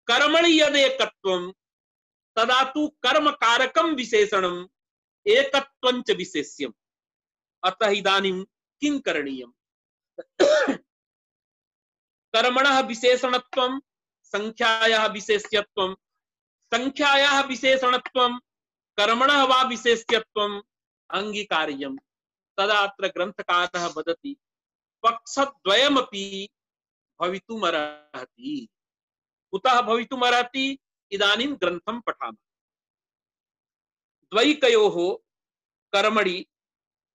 S1: कर्मणि यदेकत्वं तदा तु कर्म कारकं विशेषणम्, एकत्वं च विशेष्यम्। अतः इदानीं किं करणीयम्? कर्मणः विशेषणत्वं, संख्यायाः विशेष्यत्वं, संख्यायाः विशेषणत्वं, कर्मणः वा विशेष्यत्वं अंगीकार्यम्। तदा अत्र ग्रंथकारः वदति पक्षद्वयमपि भवितुमर्हति। कुतः भवितुमर्हति? इदानीं ग्रन्थं पठामः। द्वैकयोः कर्मणि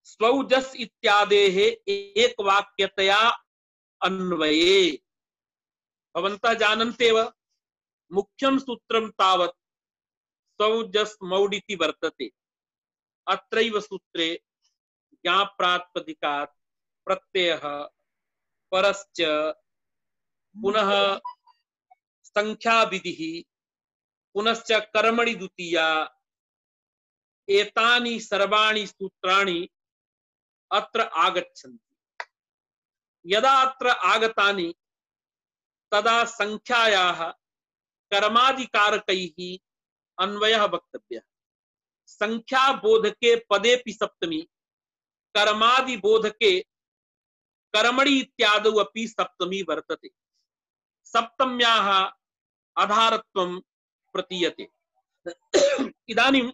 S1: स्वौजस् इत्यादेः एकवाक्यतया अन्वये। भवन्तः जानन्त्येव मुख्यं सूत्रं तावत् स्वजस्मौडिति वर्तते। अत्रैव सूत्रे ज्ञाप्रातिपदिकात् प्रत्ययः परश्च पुनः संख्याविधिः पुनश्च कर्मणि द्वितीया एतानि सर्वाणि सूत्राणि अत्र आगच्छन्ति। यदा अत्र आगतानि तदा संख्यायाः कर्मादिकारकैः अन्वयः वक्तव्यः। संख्या बोधके पदेपि सप्तमी, कर्मादि बोधके कर्मणि इत्यादौ अपि सप्तमी वर्तते। सप्तम्याः आधारत्वं प्रतीयते। इदानीम्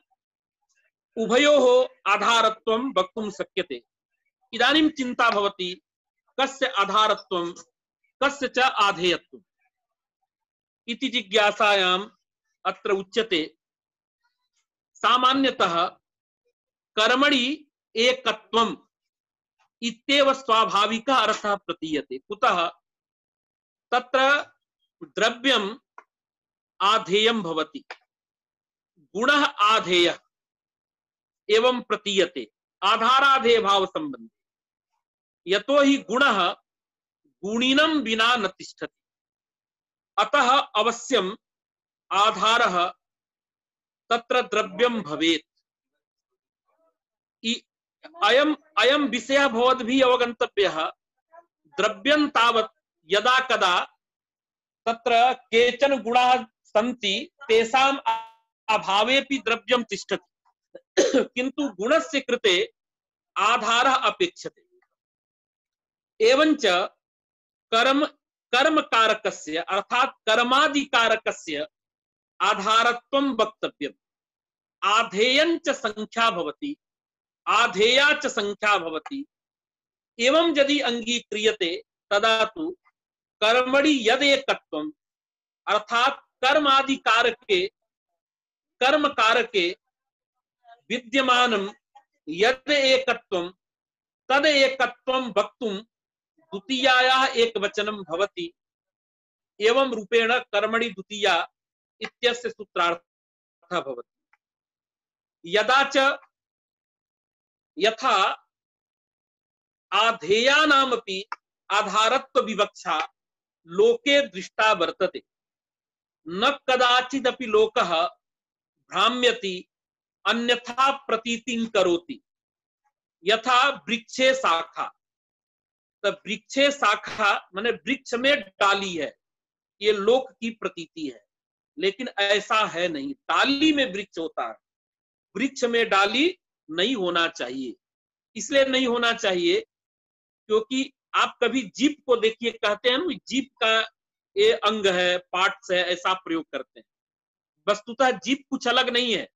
S1: उभयोः आधारत्वं वक्तुं शक्यते। इदानीं चिन्ता भवति कस्य आधारत्वं कस्य च आधेयत्वम् इति जिज्ञासायाम् अत्र उच्यते सामान्यतः कर्मणि एकत्वम् इत्येव स्वाभाविकः अर्थः प्रतीयते। कुतः? तत्र द्रव्यम् आधेयं भवति, गुणः आधेयः एवं प्रतीयते आधाराधेय भाव संबंधी। यतो हि गुणः गुणिनं विना न तिष्ठति, अतः अवश्यम् आधारः तत्र द्रव्यं भवेत्। अयं विषयः भवद्भिः अवगन्तव्यः। द्रव्यं तावत् यदा कदा तत्र केचन गुणाः सन्ति तेषाम् अभावेपि द्रव्यं तिष्ठति, किन्तु गुणस्य कृते आधारः अपेक्षते। एवञ्च कर्मकारकस्य अर्थात् कर्मादिकारकस्य आधारत्वं वक्तव्यम्। आधेयञ्च संख्या भवति, आधेया च संख्या भवति। एवं यदि अंगीक्रियते तदा तु कर्मणि यदेकत्वम् अर्थात् कर्मकारके विद्यमानं यद एकत्वं तद एकत्वं वक्तुं द्वितीयायाः एकवचनं भवति। एवं रूपेण कर्मणि द्वितीया इत्यस्य सूत्रार्थः भवति। यदा च यथा आधेयानामपि आधारत्व विवक्षा लोके दृष्टा वर्तते। न कदाचिदपि लोकः भ्राम्यति अन्यथा प्रतीतिं करोति। यथा वृक्षे शाखा, तो वृक्षे शाखा माने वृक्ष में डाली है, ये लोक की प्रतीति है, लेकिन ऐसा है नहीं। डाली में वृक्ष होता है, वृक्ष में डाली नहीं होना चाहिए। इसलिए नहीं होना चाहिए क्योंकि आप कभी जीप को देखिए, कहते हैं ना जीप का ये अंग है, पार्ट्स है, ऐसा प्रयोग करते हैं। वस्तुतः जीप कुछ अलग नहीं है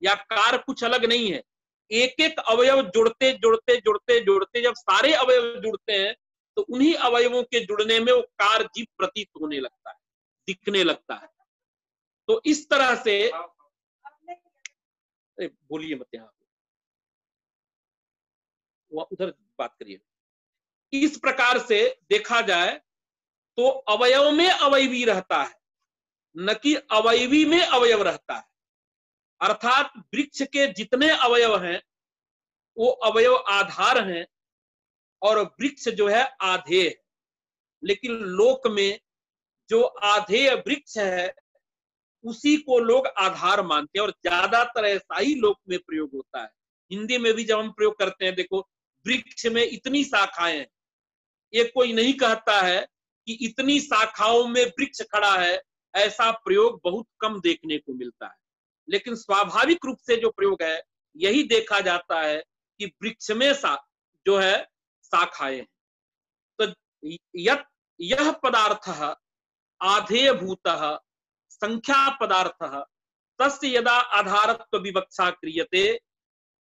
S1: या कार कुछ अलग नहीं है। एक एक अवयव जुड़ते जुड़ते जुड़ते जुड़ते जब सारे अवयव जुड़ते हैं तो उन्हीं अवयवों के जुड़ने में वो कार जीप प्रतीत होने लगता है, दिखने लगता है। तो इस तरह से बोलिए मत, यहाँ उधर बात करिए। इस प्रकार से देखा जाए तो अवयव में अवयवी रहता है, न कि अवयवी में अवयव रहता है। अर्थात वृक्ष के जितने अवयव हैं वो अवयव आधार हैं और वृक्ष जो है आधेय है। लेकिन लोक में जो आधेय वृक्ष है उसी को लोग आधार मानते हैं और ज्यादातर ऐसा ही लोक में प्रयोग होता है। हिंदी में भी जब हम प्रयोग करते हैं, देखो वृक्ष में इतनी शाखाएं हैं, ये कोई नहीं कहता है कि इतनी शाखाओं में वृक्ष खड़ा है। ऐसा प्रयोग बहुत कम देखने को मिलता है। लेकिन स्वाभाविक रूप से जो प्रयोग है यही देखा जाता है कि वृक्ष में जो है शाखाएं हैं। तो यह पदार्थः आधेयभूतः संख्या पदार्थः तस्य यदा आधारत्व विवक्षा क्रियते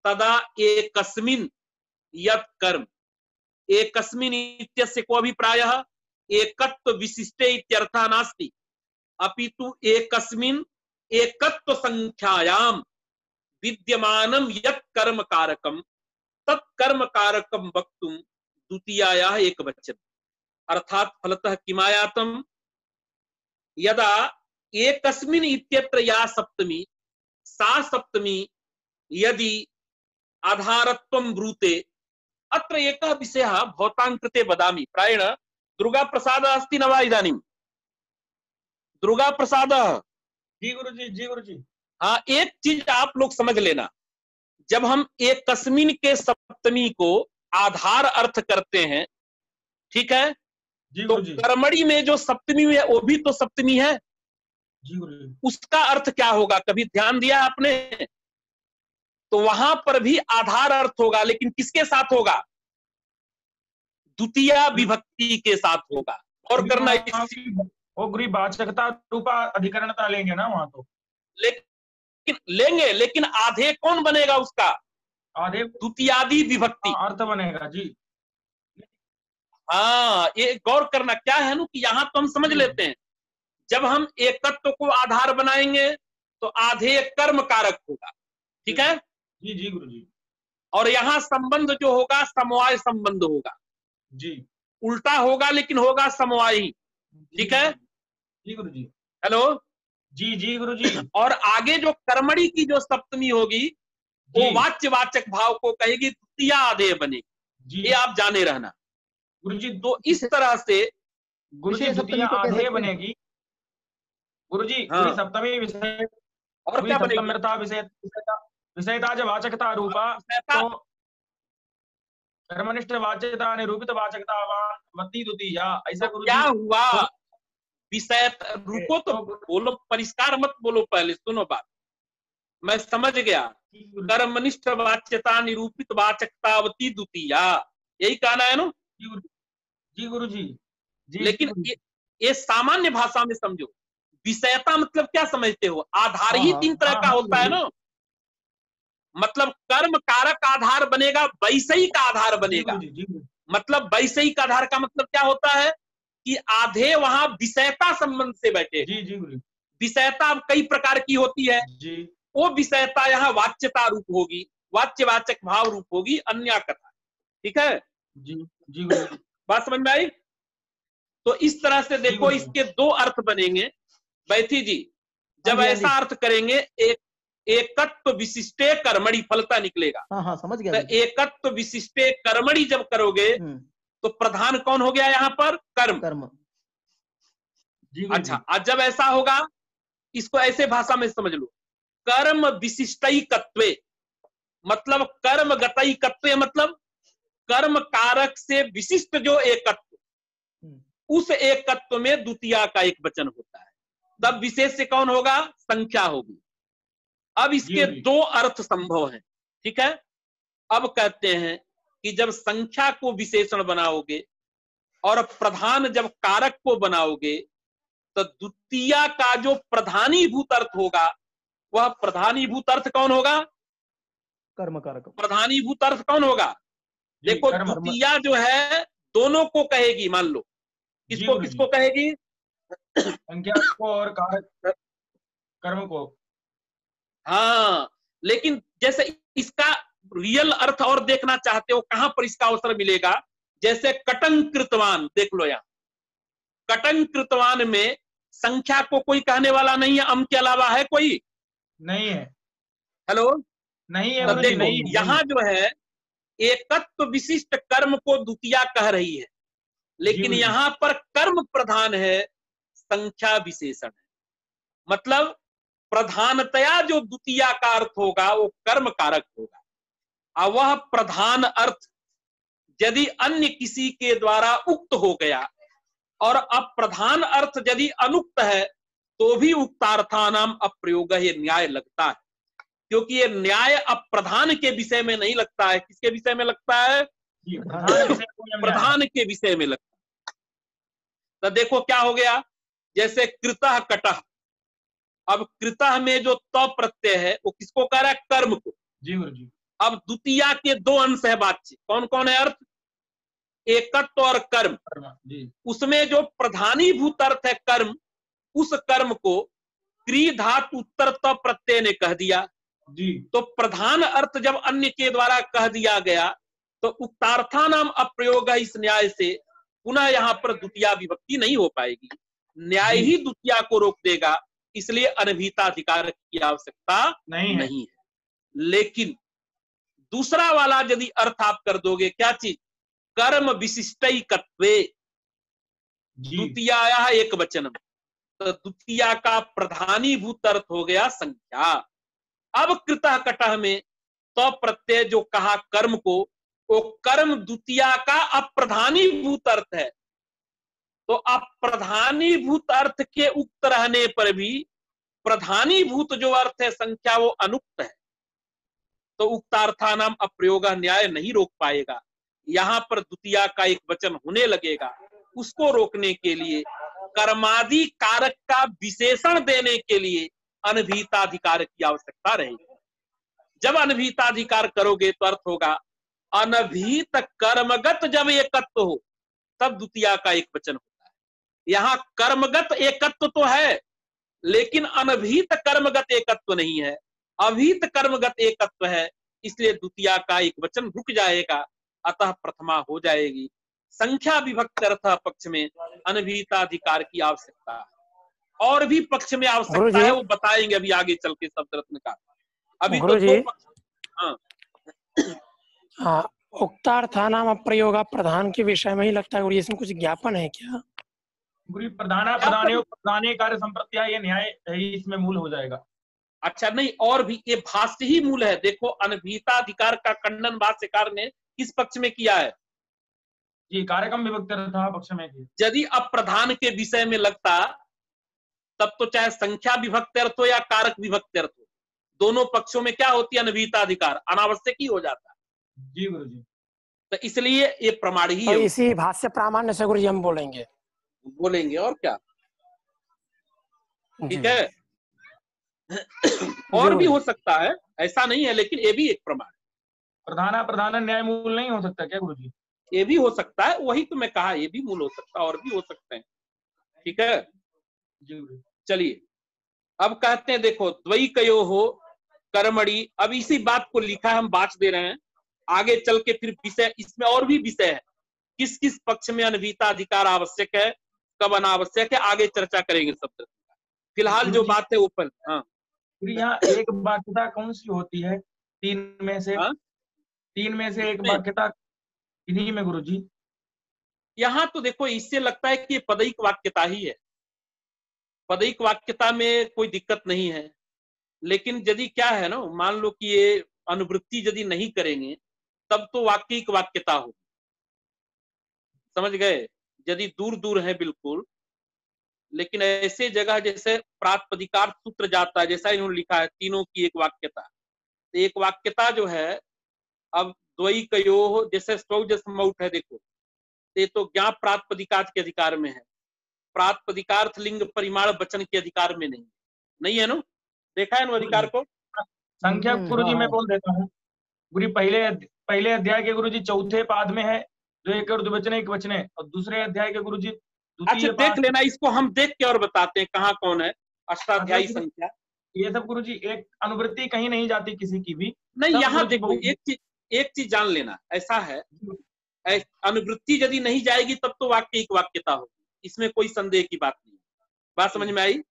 S1: तदा एकस्मिन् यत् कर्म, एकस्मिन् इत्यस्य को अभिप्रायः एकत्व विशिष्टे इत्यर्थः नास्ति, अपितु एकस्मिन् एकत्व संख्यायां विद्यमानं यत् कर्म कारकं तत् कर्म कारकं वक्तुं द्वितीयायाः एकवचनम्। अर्थात फलतः किमायातम्, यदा एकस्मिन् इत्यत्र या सप्तमी सा सप्तमी यदि आधारत्वं ब्रूते अत्र एकः विषयः भवतां कृते वदामि। प्रायेण दुर्गा प्रसाद अस्ति न वा इदानीं? दुर्गा प्रसाद।
S3: जी गुरुजी, जी गुरुजी।
S1: हाँ, एक चीज आप लोग समझ लेना, जब हम एक कस्मिन के सप्तमी को आधार अर्थ करते हैं, ठीक है, तो कर्मणि में जो सप्तमी है वो भी तो सप्तमी है।
S3: जी गुरुजी।
S1: उसका अर्थ क्या होगा, कभी ध्यान दिया आपने? तो वहां पर भी आधार अर्थ होगा, लेकिन किसके साथ होगा? द्वितीय विभक्ति के साथ होगा। और करना
S3: वो गुरु वाचकता रूपा अधिकरणता लेंगे ना वहां तो,
S1: लेकिन लेंगे, लेकिन आधे कौन बनेगा उसका?
S3: आधे
S1: द्वितीयादि विभक्ति
S3: अर्थ बनेगा। जी
S1: हाँ, ये गौर करना क्या है ना कि यहाँ तो हम समझ लेते हैं, जब हम एकत्व को आधार बनाएंगे तो आधे कर्म कारक होगा, ठीक है?
S3: जी जी गुरु जी।
S1: और यहाँ संबंध जो होगा समवाय संबंध होगा।
S3: जी,
S1: उल्टा होगा लेकिन होगा समवायी, ठीक है?
S3: जी गुरु जी।
S1: हेलो
S3: जी जी गुरु जी।
S1: और आगे जो कर्मणि की जो सप्तमी होगी वो वाच्यवाचक भाव को कहेगी, द्वितीय आधेय बनेगी, ये आप जाने रहना
S3: गुरु जी।
S1: तो इस तरह से
S3: गुरु जी द्वितीय आधेय बनेगी गुरु जी।
S1: हाँ।
S3: सप्तमी विषय
S1: और क्या बनेगी?
S3: विषयता जो वाचकता रूपा, तो कर्मनिष्ठ वाच्यता निरूपित वाचकता वती द्वितीया, ऐसा गुरु
S1: क्या
S3: जी
S1: हुआ? विषय रुको तो बोलो, परिष्कार मत बोलो, पहले सुनो बात, मैं समझ गया। कर्मनिष्ठ वाच्यता निरूपित वाचकतावती द्वितीया, यही कहना है ना?
S3: जी गुरु जी।
S1: लेकिन ये सामान्य भाषा में समझो, विषयता मतलब क्या समझते हो? आधार ही तीन तरह का होता है ना, मतलब कर्म कारक आधार बनेगा, वैषयिक आधार बनेगा। मतलब वैषयिक आधार का मतलब क्या होता है कि आधे वहां विषयता संबंध से बैठे।
S3: जी जी गुरु।
S1: विषयता अब कई प्रकार की होती है
S3: जी।
S1: वो विषयता यहाँ वाच्यता रूप होगी, वाच्यवाचक भाव रूप होगी, अन्य कथा, ठीक है?
S3: जी जी गुरु।
S1: बात समझ में आई? तो इस तरह से देखो, इसके दो अर्थ बनेंगे बैठी जी। जब ऐसा अर्थ करेंगे, एक एकत्व विशिष्टे कर्मणि फलता निकलेगा।
S2: हाँ समझ गया।
S1: तो एकत्व विशिष्टे कर्मणि जब करोगे तो प्रधान कौन हो गया यहाँ पर? कर्म। अच्छा, आज जब ऐसा होगा, इसको ऐसे भाषा में समझ लो, कर्म विशिष्टैकत्वे, मतलब कर्म गतैकत्वे, मतलब कर्म कारक से विशिष्ट जो एकत्व, उस एकत्व में द्वितीया का एक वचन होता है, तब विशेष से कौन होगा? संख्या होगी। अब इसके दो अर्थ संभव हैं, ठीक है? अब कहते हैं कि जब संख्या को विशेषण बनाओगे और प्रधान जब कारक को बनाओगे, तो द्वितीया का जो प्रधानीभूत अर्थ होगा, वह प्रधानीभूत अर्थ कौन होगा?
S2: कर्म कारक।
S1: प्रधानीभूत अर्थ कौन होगा? देखो, द्वितीया जो है दोनों को कहेगी, मान लो किसको किसको कहेगी?
S3: संख्या को और कारक कर्म को।
S1: हाँ, लेकिन जैसे इसका रियल अर्थ और देखना चाहते हो, कहां पर इसका अवसर मिलेगा? जैसे कटं कृतवान, देख लो यहाँ, कटं कृतवान में संख्या को कोई कहने वाला नहीं है, अम के अलावा है कोई?
S3: नहीं है।
S1: हेलो,
S3: नहीं है।
S1: तो देखो यहाँ जो है एकत्व विशिष्ट कर्म को द्वितीया कह रही है, लेकिन यहाँ पर कर्म प्रधान है, संख्या विशेषण है। मतलब प्रधानतया जो द्वितीया का अर्थ होगा वो कर्म कारक होगा, और वह प्रधान अर्थ यदि अन्य किसी के द्वारा उक्त हो गया, और अप्रधान अर्थ यदि अनुक्त है, तो भी उक्तार्थानाम अप्रयोग, ये न्याय लगता है, क्योंकि ये न्याय अप्रधान के विषय में नहीं लगता है। किसके विषय में लगता है? प्रधान के विषय में लगता है। तो देखो क्या हो गया, जैसे कृतः कटः, अब कृतः में जो त प्रत्यय है वो किसको कह रहा है? कर्म को।
S3: जी गुरु जी।
S1: अब द्वितीया के दो अंश है बातचीत, कौन कौन है अर्थ? एकत्व और कर्म। उसमें जो प्रधानीभूत अर्थ है कर्म, उस कर्म को क्री धातु उत्तर त प्रत्यय ने कह दिया
S3: जी।
S1: तो प्रधान अर्थ जब अन्य के द्वारा कह दिया गया, तो उक्तार्था नाम अप्रयोग है। इस न्याय से पुनः यहाँ पर द्वितीया विभक्ति नहीं हो पाएगी, न्याय ही द्वितीया को रोक देगा। इसलिए अनभिहिताधिकार की आवश्यकता
S3: नहीं
S1: है। लेकिन दूसरा वाला यदि अर्थ आप कर दोगे, क्या चीज, कर्म विशिष्टैकत्वे द्वितीया एक वचन, तो द्वितीया का प्रधानीभूत अर्थ हो गया संख्या। अब कृतः कटह में तो प्रत्यय जो कहा कर्म को, वो कर्म द्वितीया का अप्रधानीभूत अर्थ है। तो अप्रधानीभूत अर्थ के उक्त रहने पर भी प्रधानीभूत जो अर्थ है संख्या, वो अनुक्त है। तो उक्तार्था नाम अप्रयोग न्याय नहीं रोक पाएगा। यहां पर द्वितीया का एक वचन होने लगेगा, उसको रोकने के लिए कर्मादि कारक का विशेषण देने के लिए अनभिहिताधिकार की आवश्यकता रहेगी। जब अनभिहिताधिकार करोगे तो अर्थ होगा अनभिहित कर्मगत जब एकत्व हो, तब द्वितीया का एक वचन होता है। यहां कर्मगत एकत्व तो है, लेकिन अनभिहित कर्मगत एकत्व नहीं है, अभिहित कर्मगत एकत्व है, इसलिए द्वितीया का एक वचन रुक जाएगा, अतः प्रथमा हो जाएगी। संख्या विभक्त अर्थ पक्ष में अनभिहिताधिकार की आवश्यकता है, और भी पक्ष में आवश्यकता है, वो बताएंगे अभी आगे चल के शब्द रत्न का। अभी तो दो पक्ष।
S4: हाँ, उक्तार्थानाम अप्रयोग प्रधान के विषय में ही लगता है, और इसमें कुछ ज्ञापन है क्या?
S3: प्रधाना प्रधाने कार्य संप्रत्या, ये न्याय है, इसमें मूल हो जाएगा।
S1: अच्छा, नहीं, और भी ये भाष्य ही मूल है। देखो, अनभिहिताधिकार का खंडन भाष्यकार ने किस पक्ष में किया है?
S3: जी, कार्यक्रम विभक्त पक्ष में किया।
S1: यदि अप्रधान के विषय में लगता, तब तो चाहे संख्या विभक्त अर्थ हो या कारक विभक्त अर्थ हो, दोनों पक्षों में क्या होती है? अनभिहिताधिकार अनावश्यक ही हो जाता है।
S3: जी गुरु जी।
S1: तो इसलिए ये प्रमाण ही
S4: तो
S1: है।
S4: इसी भाष्य प्रामाण्य से गुरु जी हम बोलेंगे
S1: और क्या, ठीक है। और भी हो सकता है, ऐसा नहीं है, लेकिन ये भी एक प्रमाण है।
S3: प्रधान न्याय मूल नहीं हो सकता क्या गुरु जी?
S1: ये भी हो सकता है, वही तो मैं कहा, ये भी मूल हो सकता है, और भी हो सकते हैं, ठीक है। चलिए, अब कहते हैं, देखो, द्वैकयो हो कर्मणि। अब इसी बात को लिखा है, हम बात दे रहे हैं, आगे चल के फिर विषय, इसमें और भी विषय है, किस किस पक्ष में अनभिहिताधिकार आवश्यक है, कब अनावश्यक है, आगे चर्चा करेंगे सब। फिलहाल जो बात है ऊपर। हाँ,
S3: यहाँ एक वाक्यता कौन सी होती है तीन में से? हाँ? तीन में से एक वाक्यता इन्हीं में गुरु जी।
S1: यहाँ तो देखो, इससे लगता है कि पदैक वाक्यता ही है। पदैक वाक्यता में कोई दिक्कत नहीं है, लेकिन यदि क्या है ना, मान लो कि ये अनुवृत्ति यदि नहीं करेंगे, तब तो वाक्यिक वाक्यता होगी। समझ गए? यदि दूर दूर है बिल्कुल, लेकिन ऐसे जगह जैसे प्रातिपदिकार्थ सूत्र जाता है, जैसा इन्होंने लिखा है, तीनों की एक वाक्यता। तो एक वाक्यता जो है, अब द्वैकयो जैसे स्टौजसमौट है, देखो, ये तो ज्ञाप प्रातिपदिकार्थ के अधिकार में है, प्रातिपदिकार्थ लिंग परिमाण वचन के अधिकार में नहीं है ना? देखा है ना अधिकार को?
S3: संख्या गुरु जी मैं बोल देता हूँ गुरु। पहले अध्याय के गुरु जी चौथे पाद में है, जो एक और द्विवचन एक वचन है, और दूसरे अध्याय के गुरु जी
S1: अच्छा, देख लेना, इसको हम देख के और बताते हैं कहाँ कौन है अष्टाध्यायी संख्या।
S3: ये सब गुरु जी एक अनुवृत्ति कहीं नहीं जाती किसी की भी।
S1: नहीं, यहाँ देखो, एक चीज जान लेना, ऐसा है, अनुवृत्ति यदि नहीं जाएगी तब तो वाक्यिक वाक्यता होगी, इसमें कोई संदेह की बात नहीं। बात समझ में आई?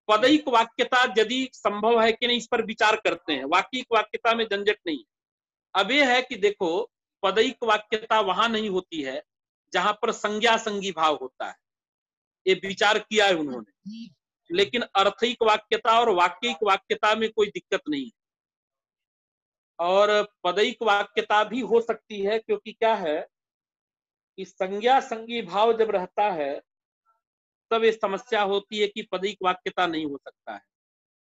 S1: पदैक वाक्यता यदि संभव है कि नहीं, इस पर विचार करते हैं। वाक्यिक वाक्यता में झंझट नहीं। अब यह है कि देखो, पदैक वाक्यता वहां नहीं होती है जहां पर संज्ञा संगी भाव होता है, ये विचार किया है उन्होंने। लेकिन अर्थयिक वाक्यता और वाक्यिक वाक्यता में कोई दिक्कत नहीं है, और पदैक वाक्यता भी हो सकती है, क्योंकि क्या है कि संज्ञा संगी भाव जब रहता है तब ये समस्या होती है कि पदैक वाक्यता नहीं हो सकता है।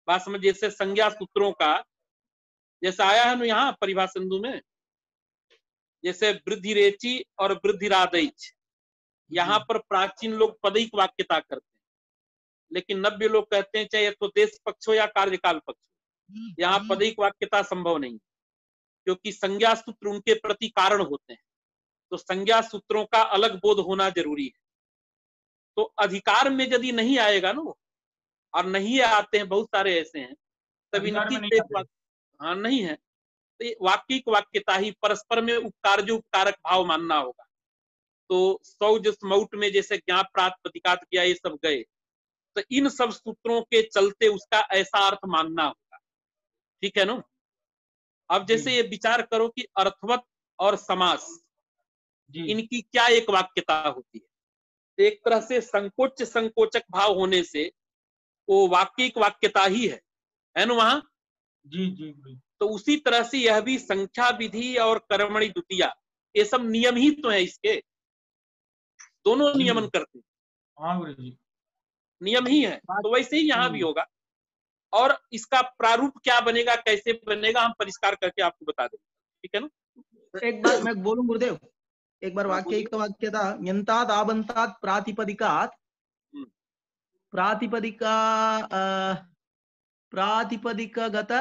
S1: बात समझ? जैसे संज्ञा सूत्रों का जैसा आया है ना यहाँ परिभाषा सिंधु में, जैसे वृद्धिरेचि और वृद्धिरादैच, यहाँ पर प्राचीन लोग पदैक वाक्यता करते हैं, लेकिन नव्य लोग कहते हैं चाहे तो देश पक्ष हो या कार्यकाल पक्ष हो, यहाँ पदैक वाक्यता संभव नहीं, क्योंकि संज्ञा सूत्र उनके प्रति कारण होते हैं। तो संज्ञा सूत्रों का अलग बोध होना जरूरी है। तो अधिकार में यदि नहीं आएगा ना, और नहीं आते हैं, बहुत सारे ऐसे हैं, तब इनकी हाँ नहीं है, तो वाक्यिक वाक्यता ही परस्पर में उपकारज उपकारक भाव मानना होगा। तो सौजसमौट में जैसे ज्ञाप प्रातिपदिकात किया, ये सब गए, तो इन सब सूत्रों के चलते उसका ऐसा अर्थ मानना होगा, ठीक है ना। अब जैसे ये विचार करो कि अर्थवत और समास, इनकी क्या एक वाक्यता होती है। एक तरह से संकोच संकोचक भाव होने से वो वाक्यिक वाक्यता ही है ना वहां।
S3: जी जी।
S1: तो उसी तरह से यह भी संख्या विधि और कर्मणि द्वितीया, ये सब नियम ही तो है इसके, दोनों नियमन करते हैं।
S3: हाँ गुरु जी,
S1: नियम ही है। तो वैसे ही यहाँ भी होगा। और इसका प्रारूप क्या बनेगा, कैसे बनेगा, हम परिष्कार करके आपको बता देंगे, ठीक है ना।
S2: एक बार मैं बोलूं गुरुदेव, एक बार वाक्य एक वाक्य था, यंताद आबंताद प्रातिपदिकात, प्रातिपदिका प्रातिपदिकगत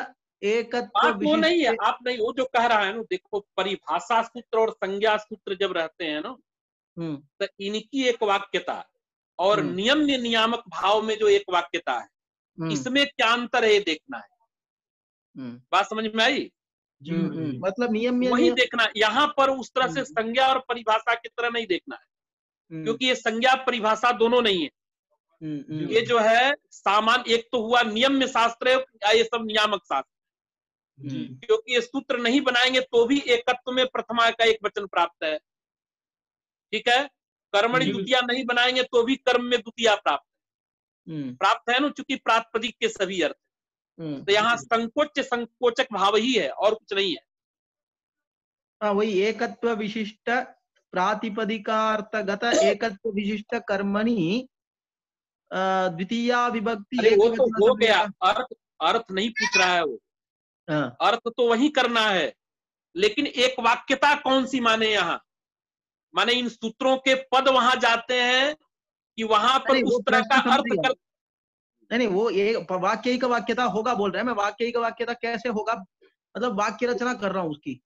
S2: एकत्व
S1: बात वो नहीं है,
S2: विशिष्ट।
S1: आप नहीं, वो जो कह रहा है ना, देखो परिभाषा सूत्र और संज्ञा सूत्र जब रहते हैं ना, तो इनकी एक वाक्यता और नियम नियामक भाव में जो एक वाक्यता है, इसमें क्या अंतर है ये देखना है। बात समझ में आई।
S2: मतलब नियम
S1: वही देखना, यहाँ पर उस तरह से संज्ञा और परिभाषा की तरह नहीं देखना है, क्योंकि ये संज्ञा परिभाषा दोनों नहीं है। ये जो है सामान्य, एक तो हुआ नियम में शास्त्र है, ये सब नियामक शास्त्र, क्योंकि ये सूत्र नहीं बनाएंगे तो भी एकत्व में प्रथमा का एक वचन प्राप्त है, ठीक है। कर्मणि द्वितीया नहीं बनाएंगे तो भी कर्म में द्वितीया प्राप्त है ना, चूंकि प्रातिपदिक के सभी अर्थ। तो यहाँ संकोच संकोचक भाव ही है और कुछ नहीं है।
S2: वही एकत्व विशिष्ट प्रातिपदिकार्थगत एकत्व विशिष्ट कर्मणि द्वितीया विभक्ति।
S1: अरे वो तो हो गया, अर्थ नहीं पूछ रहा है वो, अर्थ तो वही करना है, लेकिन एक वाक्यता कौन सी माने यहाँ, माने इन सूत्रों के पद वहां जाते हैं कि वहां पर उस तरह का अर्थ कर।
S2: नहीं, वो एक वाक्य का वाक्यता होगा बोल रहे हैं, मैं वाक्य का वाक्यता कैसे होगा, मतलब वाक्य रचना कर रहा हूँ उसकी।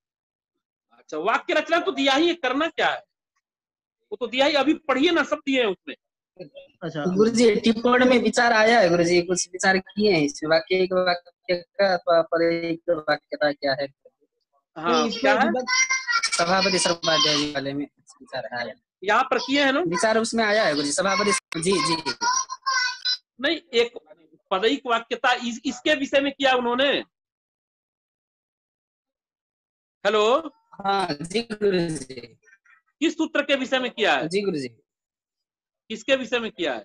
S1: अच्छा, वाक्य रचना तो दिया ही है, करना क्या है वो तो दिया ही, अभी पढ़िए ना, सब दिए हैं उसमें।
S2: अच्छा
S5: गुरु जी, टिप्पणी में विचार आया है, गुरु जी कुछ विचार किए हैं इसमें, वाक्य का अथवा पद वाक्यता क्या है।
S1: हाँ क्या है,
S5: सभापति सर्वोपाध्याय जी वाले में विचार आया,
S1: यहाँ पर किए हैं ना
S5: विचार उसमें आया है गुरु जी, सभापति जी जी।
S1: नहीं, एक पदैक वाक्यता इसके विषय में किया उन्होंने। हेलो,
S5: हाँ जी गुरु जी।
S1: किस सूत्र के विषय में किया है
S5: जी गुरु जी।
S1: किसके विषय में किया है।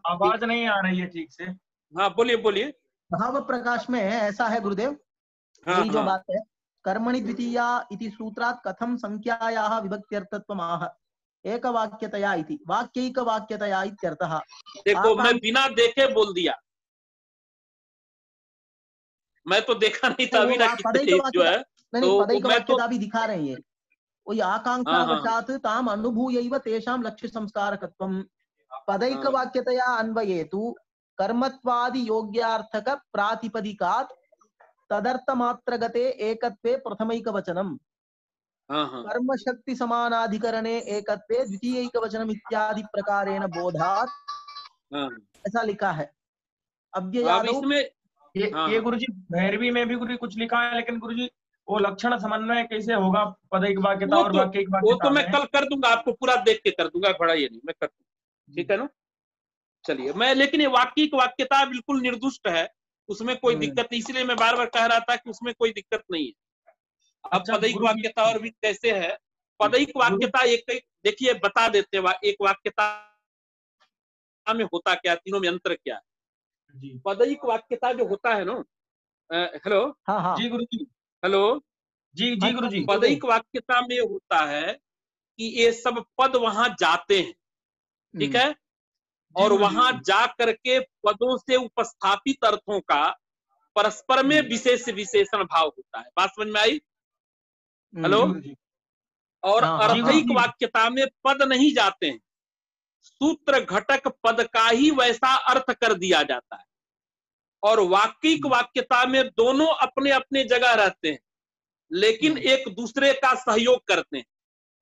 S3: आवाज नहीं आ रही है ठीक से।
S1: हाँ बोलिए बोलिए।
S2: भाव प्रकाश में ऐसा है गुरुदेव, यही जो बात है, कर्मणि द्वितीया इति सूत्रात् कथम संख्यायाः विभक्त्यर्थत्वम् आह एकवाक्यतया इति वाक्यैक वाक्यतया इत्यर्थः।
S1: देखो मैं बिना देखे बोल दिया, मैं तो देखा नहीं था अभी ना जो है,
S2: तो पदैक वाक्यता भी दिखा रहे हैं, वही आकांक्षावशात् ताम अनुभूयैव तेषां लक्ष्य संस्कारकत्वम् पदैक वाक्यतया अन्वयेतु कर्मत्वादि योग्यार्थक प्रातिपदिकात् तदर्थमात्रगते एकत्वे प्रथमैकवचनम् कर्म शक्ति समानाधिकरणे एकत्वे द्वितीयैकवचनम् इत्यादि प्रकारेण बोधात्, ऐसा लिखा है। अब
S1: इसमें
S3: ये गुरुजी भैरवी में भी गुरुजी कुछ लिखा है, लेकिन गुरुजी वो लक्षण समन्वय कैसे होगा पदैक वाक्यता और वाक्यिक वाक्यता,
S1: वो तो मैं कल कर दूंगा, आपको पूरा देख के कर दूंगा, घोड़ा ये नहीं मैं कर दूंगा, ठीक है ना। चलिए मैं, लेकिन ये वाक्यिक वाक्यता बिल्कुल निर्दुष्ट है, उसमें कोई दिक्कत नहीं, इसलिए मैं बार बार कह रहा था कि उसमें कोई दिक्कत नहीं है। अब पदैक वाक्यता और भी कैसे है, पदैक वाक्यता एक देखिए बता देते हैं, एक वाक्यता में होता क्या, तीनों में अंतर क्या है। पदैक वाक्यता जो होता है ना, हेलो
S3: जी गुरुजी,
S1: हेलो
S3: जी जी गुरुजी,
S1: पदैक वाक्यता में होता है कि ये सब पद वहां जाते हैं, ठीक है, और वहां जा करके पदों से उपस्थापित अर्थों का परस्पर में विशेष विशेषण भाव होता है। बात समझ में आई। हेलो, और अर्थैक वाक्यता में पद नहीं जाते हैं, सूत्र घटक पद का ही वैसा अर्थ कर दिया जाता है, और वाक्यिक वाक्यता में दोनों अपने अपने जगह रहते हैं, लेकिन एक दूसरे का सहयोग करते हैं,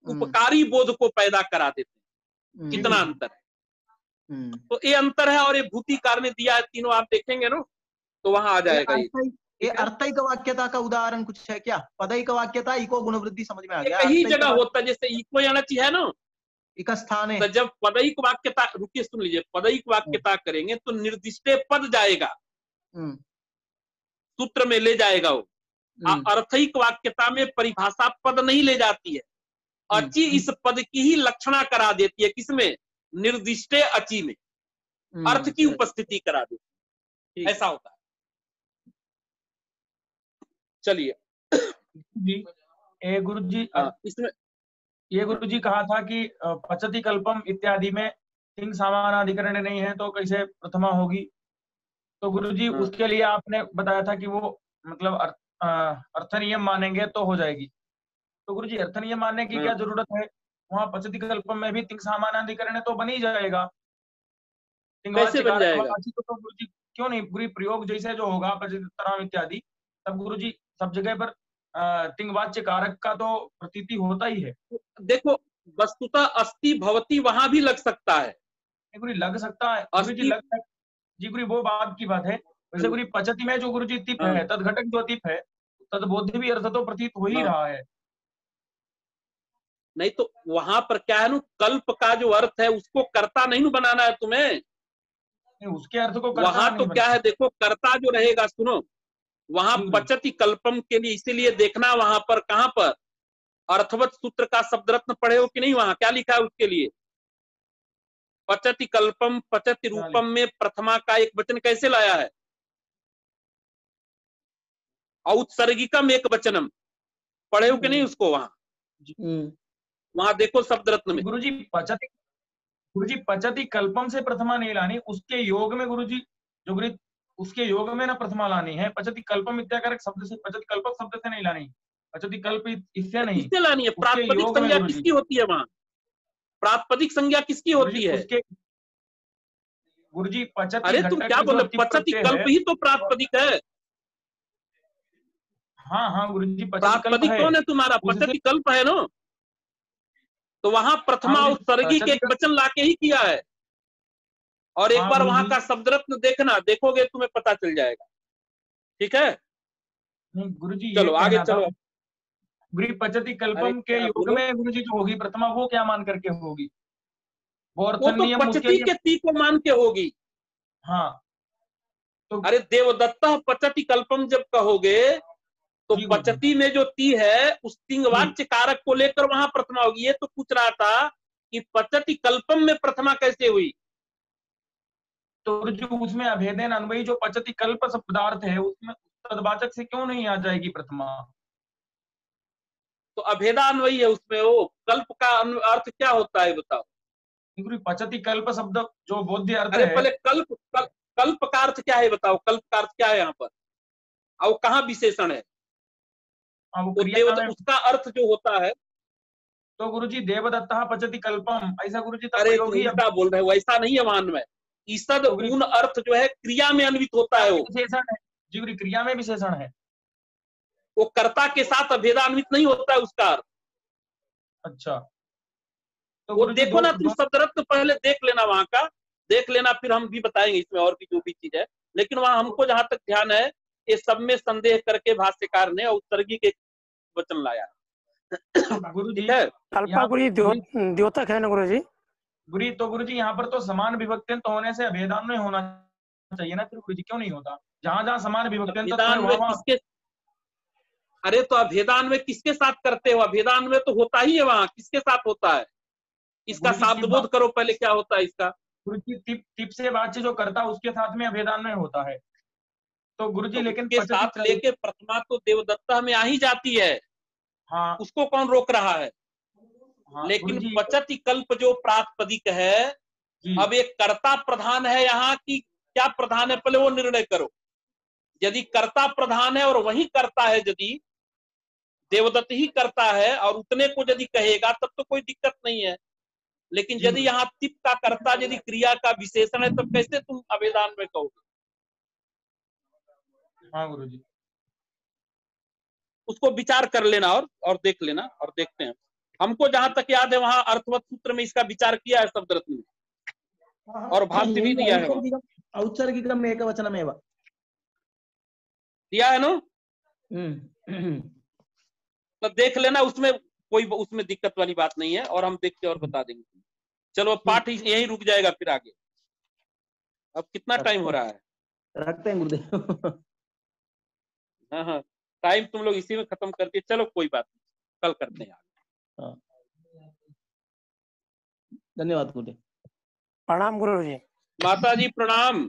S1: उपकारी बोध को पैदा करा देते हैं। कितना अंतर है, तो ये अंतर है, और ये भूतिकार ने दिया है, तीनों आप देखेंगे ना तो वहां आ जाएगा।
S2: ये अर्थैक वाक्यता का उदाहरण कुछ है क्या? पदैक वाक्यता इको गुणवृद्धि समझ में आ गया।
S1: कई जगह होता है, जैसे इको यानी है ना,
S2: एक स्थान है।
S1: तो जब पदैक वाक्यता, रुकिए सुन लीजिए, पदैक वाक्यता करेंगे तो निर्दिष्ट पद जाएगा, सूत्र में ले जाएगा वो। अर्थैक वाक्यता में परिभाषा पद नहीं ले जाती है, अची इस पद की ही लक्षणा करा देती है। किसमें? निर्दिष्ट अची में अर्थ की उपस्थिति करा देती है, ऐसा होता है। चलिए
S3: जी, गुरु जी
S1: इसमें
S3: ये गुरु जी कहा था कि पचति कल्पम इत्यादि में तिंग समानाधिकरण नहीं है तो कैसे प्रथमा होगी? तो गुरु जी उसके लिए आपने बताया था कि वो मतलब अर्थ नियम मानेंगे तो हो जाएगी। तो गुरु जी अर्थ नियम मानने की क्या जरूरत है? वहाँ पचति कल्पम में भी तिंग समानाधिकरण तो बन ही जाएगा।
S1: कैसे बन जाएगा?
S3: तो गुरु जी क्यों नहीं पूरी प्रयोग जैसे जो होगा पचति इत्यादि, तब गुरु जी सब जगह पर तिंगवाच्य कारक का तो प्रतीति होता ही है।
S1: देखो वस्तुतः अस्ति भवति वहां भी लग सकता है,
S3: गुरु लग सकता है गुरु जी, जी गुरु वो बात की बात है। वैसे गुरु पचति में जो गुरु जी तिप है, तदघटक जो तिप है, तदबोध भी अर्थ तो प्रतीत हो ही रहा है।
S1: नहीं तो वहां पर क्या है ना, कल्प का जो अर्थ है उसको कर्ता नहीं बनाना है तुम्हें,
S3: उसके अर्थ को
S1: वहां तो क्या है, देखो कर्ता जो रहेगा, सुनो वहां पचति कल्पम के लिए इसीलिए देखना, वहां पर कहां पर अर्थवत सूत्र का शब्द रत्न पढ़े हो कि नहीं? वहां क्या लिखा है उसके लिए? पचति कल्पम पचति रूपम में प्रथमा का एक वचन कैसे लाया है? औत्सर्गिकम एक वचनम, पढ़े हो कि नहीं उसको? वहां देखो शब्द रत्न में।
S3: गुरुजी पचति कल्पम से प्रथमा नहीं लानी, उसके योग में गुरुजी जो गुरु उसके योग में ना प्रथमा लानी है। पचति कल्पम इत्याकारक शब्द से, पचति कल्पक शब्द से नहीं लानी, पचति कल्प इससे नहीं,
S1: किससे लानी है? प्रातिपदिक संज्ञा किसकी होती है वहां? प्रातिपदिक संज्ञा किसकी होती है?
S3: गुरुजी पचति,
S1: अरे तुम क्या बोल रहे? पचति कल्प ही तो प्रातिपदिक है।
S3: हाँ हाँ गुरुजी,
S1: प्रातिपदिक कौन है तुम्हारा? पचति कल्प है ना, तो वहां प्रथमा उत्सर्गिक एक वचन लाके ही किया है। और एक बार वहां का शब्द रत्न देखना, देखोगे तुम्हें पता चल जाएगा। ठीक है,
S3: गुरुजी
S1: चलो आगे चलो।
S3: गुरु पचति कल्पम के योग में गुरुजी जो होगी प्रथमा, वो क्या मान करके होगी?
S1: वो तो पचति के ती को मान के होगी।
S3: हाँ
S1: तो अरे देवदत्त पचति कल्पम जब कहोगे तो पचति में जो ती है उस तिंगवाच्य कारक को लेकर वहां प्रथमा होगी। ये तो पूछ रहा था कि पचति कल्पम में प्रथमा कैसे हुई?
S3: तो जो उसमें अभेदेन अन्वयी जो पचति कल्प शब्दार्थ है, उसमें तदवाचक से क्यों नहीं आ जाएगी प्रथमा?
S1: तो अभेदान्वयी है उसमें, वो कल्प का अर्थ क्या होता है बताओ?
S3: पचति कल्प शब्द जो बोध्य अर्थ
S1: है।
S3: पहले
S1: कल्प का अर्थ क्या है बताओ? कल्प का अर्थ क्या है यहाँ पर? और कहाँ विशेषण है? उसका अर्थ जो होता है,
S3: तो गुरुजी देवदत्ता पचति कल्पम, ऐसा गुरुजी तब
S1: अरे उल्टा बोल रहे हो, ऐसा नहीं है वहां में। ईसद ऊन अर्थ जो है क्रिया में अन्वित होता है, वो
S3: विशेषण है जी गुरु, क्रिया में विशेषण है,
S1: वो कर्ता के साथ अभेदान्वित नहीं होता है उसका अर्थ।
S3: अच्छा
S1: तो वो देखो ना तुम शब्द रत्न पहले देख लेना, वहां का देख लेना, फिर हम भी बताएंगे इसमें और भी जो भी चीज है। लेकिन वहां हमको जहां तक ध्यान है, ये सब में संदेह करके भाष्यकार ने उत्सर्गी के वचन लाया।
S3: गुरु जी
S4: अल्पा गुरु द्योतक है ना गुरु जी?
S3: गुरु तो गुरु जी यहाँ पर तो समान विभक्त्यंत होने से अभेदान्वय होना चाहिए ना, फिर गुरु जी क्यों नहीं होता? जहां जहां समान विभक्त्यंत
S1: किसके, अरे तो अभेदान्वय किसके साथ करते हो? अभेदान्वय तो होता ही है वहां, किसके साथ होता है? इसका शाब्द बोध करो पहले, क्या होता है इसका?
S3: गुरुजी टिप से वाच्य जो करता उसके साथ में अभेदान्वय होता है। तो गुरुजी
S1: तो
S3: लेकिन
S1: के साथ लेके प्रथमा तो देवदत्ता में आ ही जाती है।
S3: हाँ,
S1: उसको कौन रोक रहा है? हाँ, लेकिन पचति कल्प जो प्रातिपदिक है, अब एक कर्ता प्रधान है यहाँ की क्या प्रधान है, पहले वो निर्णय करो। यदि कर्ता प्रधान है और वही करता है, यदि देवदत्त ही करता है और उतने को यदि कहेगा तब तो कोई दिक्कत नहीं है। लेकिन यदि यहाँ तिप का कर्ता यदि क्रिया का विशेषण है, तब कैसे तुम अभेदान में कहोगे?
S3: हाँ गुरुजी,
S1: उसको विचार कर लेना और देख लेना, और देखते हैं। हमको जहां तक याद है वहां अर्थवत सूत्र में इसका विचार किया है शब्द रत्न में, और भाष्य भी दिया है।
S2: औत्सर्गिकम एकवचनमेव।
S1: दिया है ना? तो देख लेना, उसमें कोई उसमें दिक्कत वाली बात नहीं है, और हम देख के और बता देंगे। चलो अब पाठ यहीं रुक जाएगा, फिर आगे। अब कितना टाइम हो रहा है?
S6: रखते हैं गुरुदेव।
S1: हाँ हाँ, टाइम तुम लोग इसी में खत्म करके चलो, कोई बात नहीं, कल करते हैं आगे।
S6: हाँ, धन्यवाद गुरुदेव।
S4: प्रणाम गुरु जी।
S1: माता जी प्रणाम।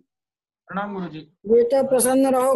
S3: प्रणाम गुरुजी।
S7: बेटा प्रसन्न रहो।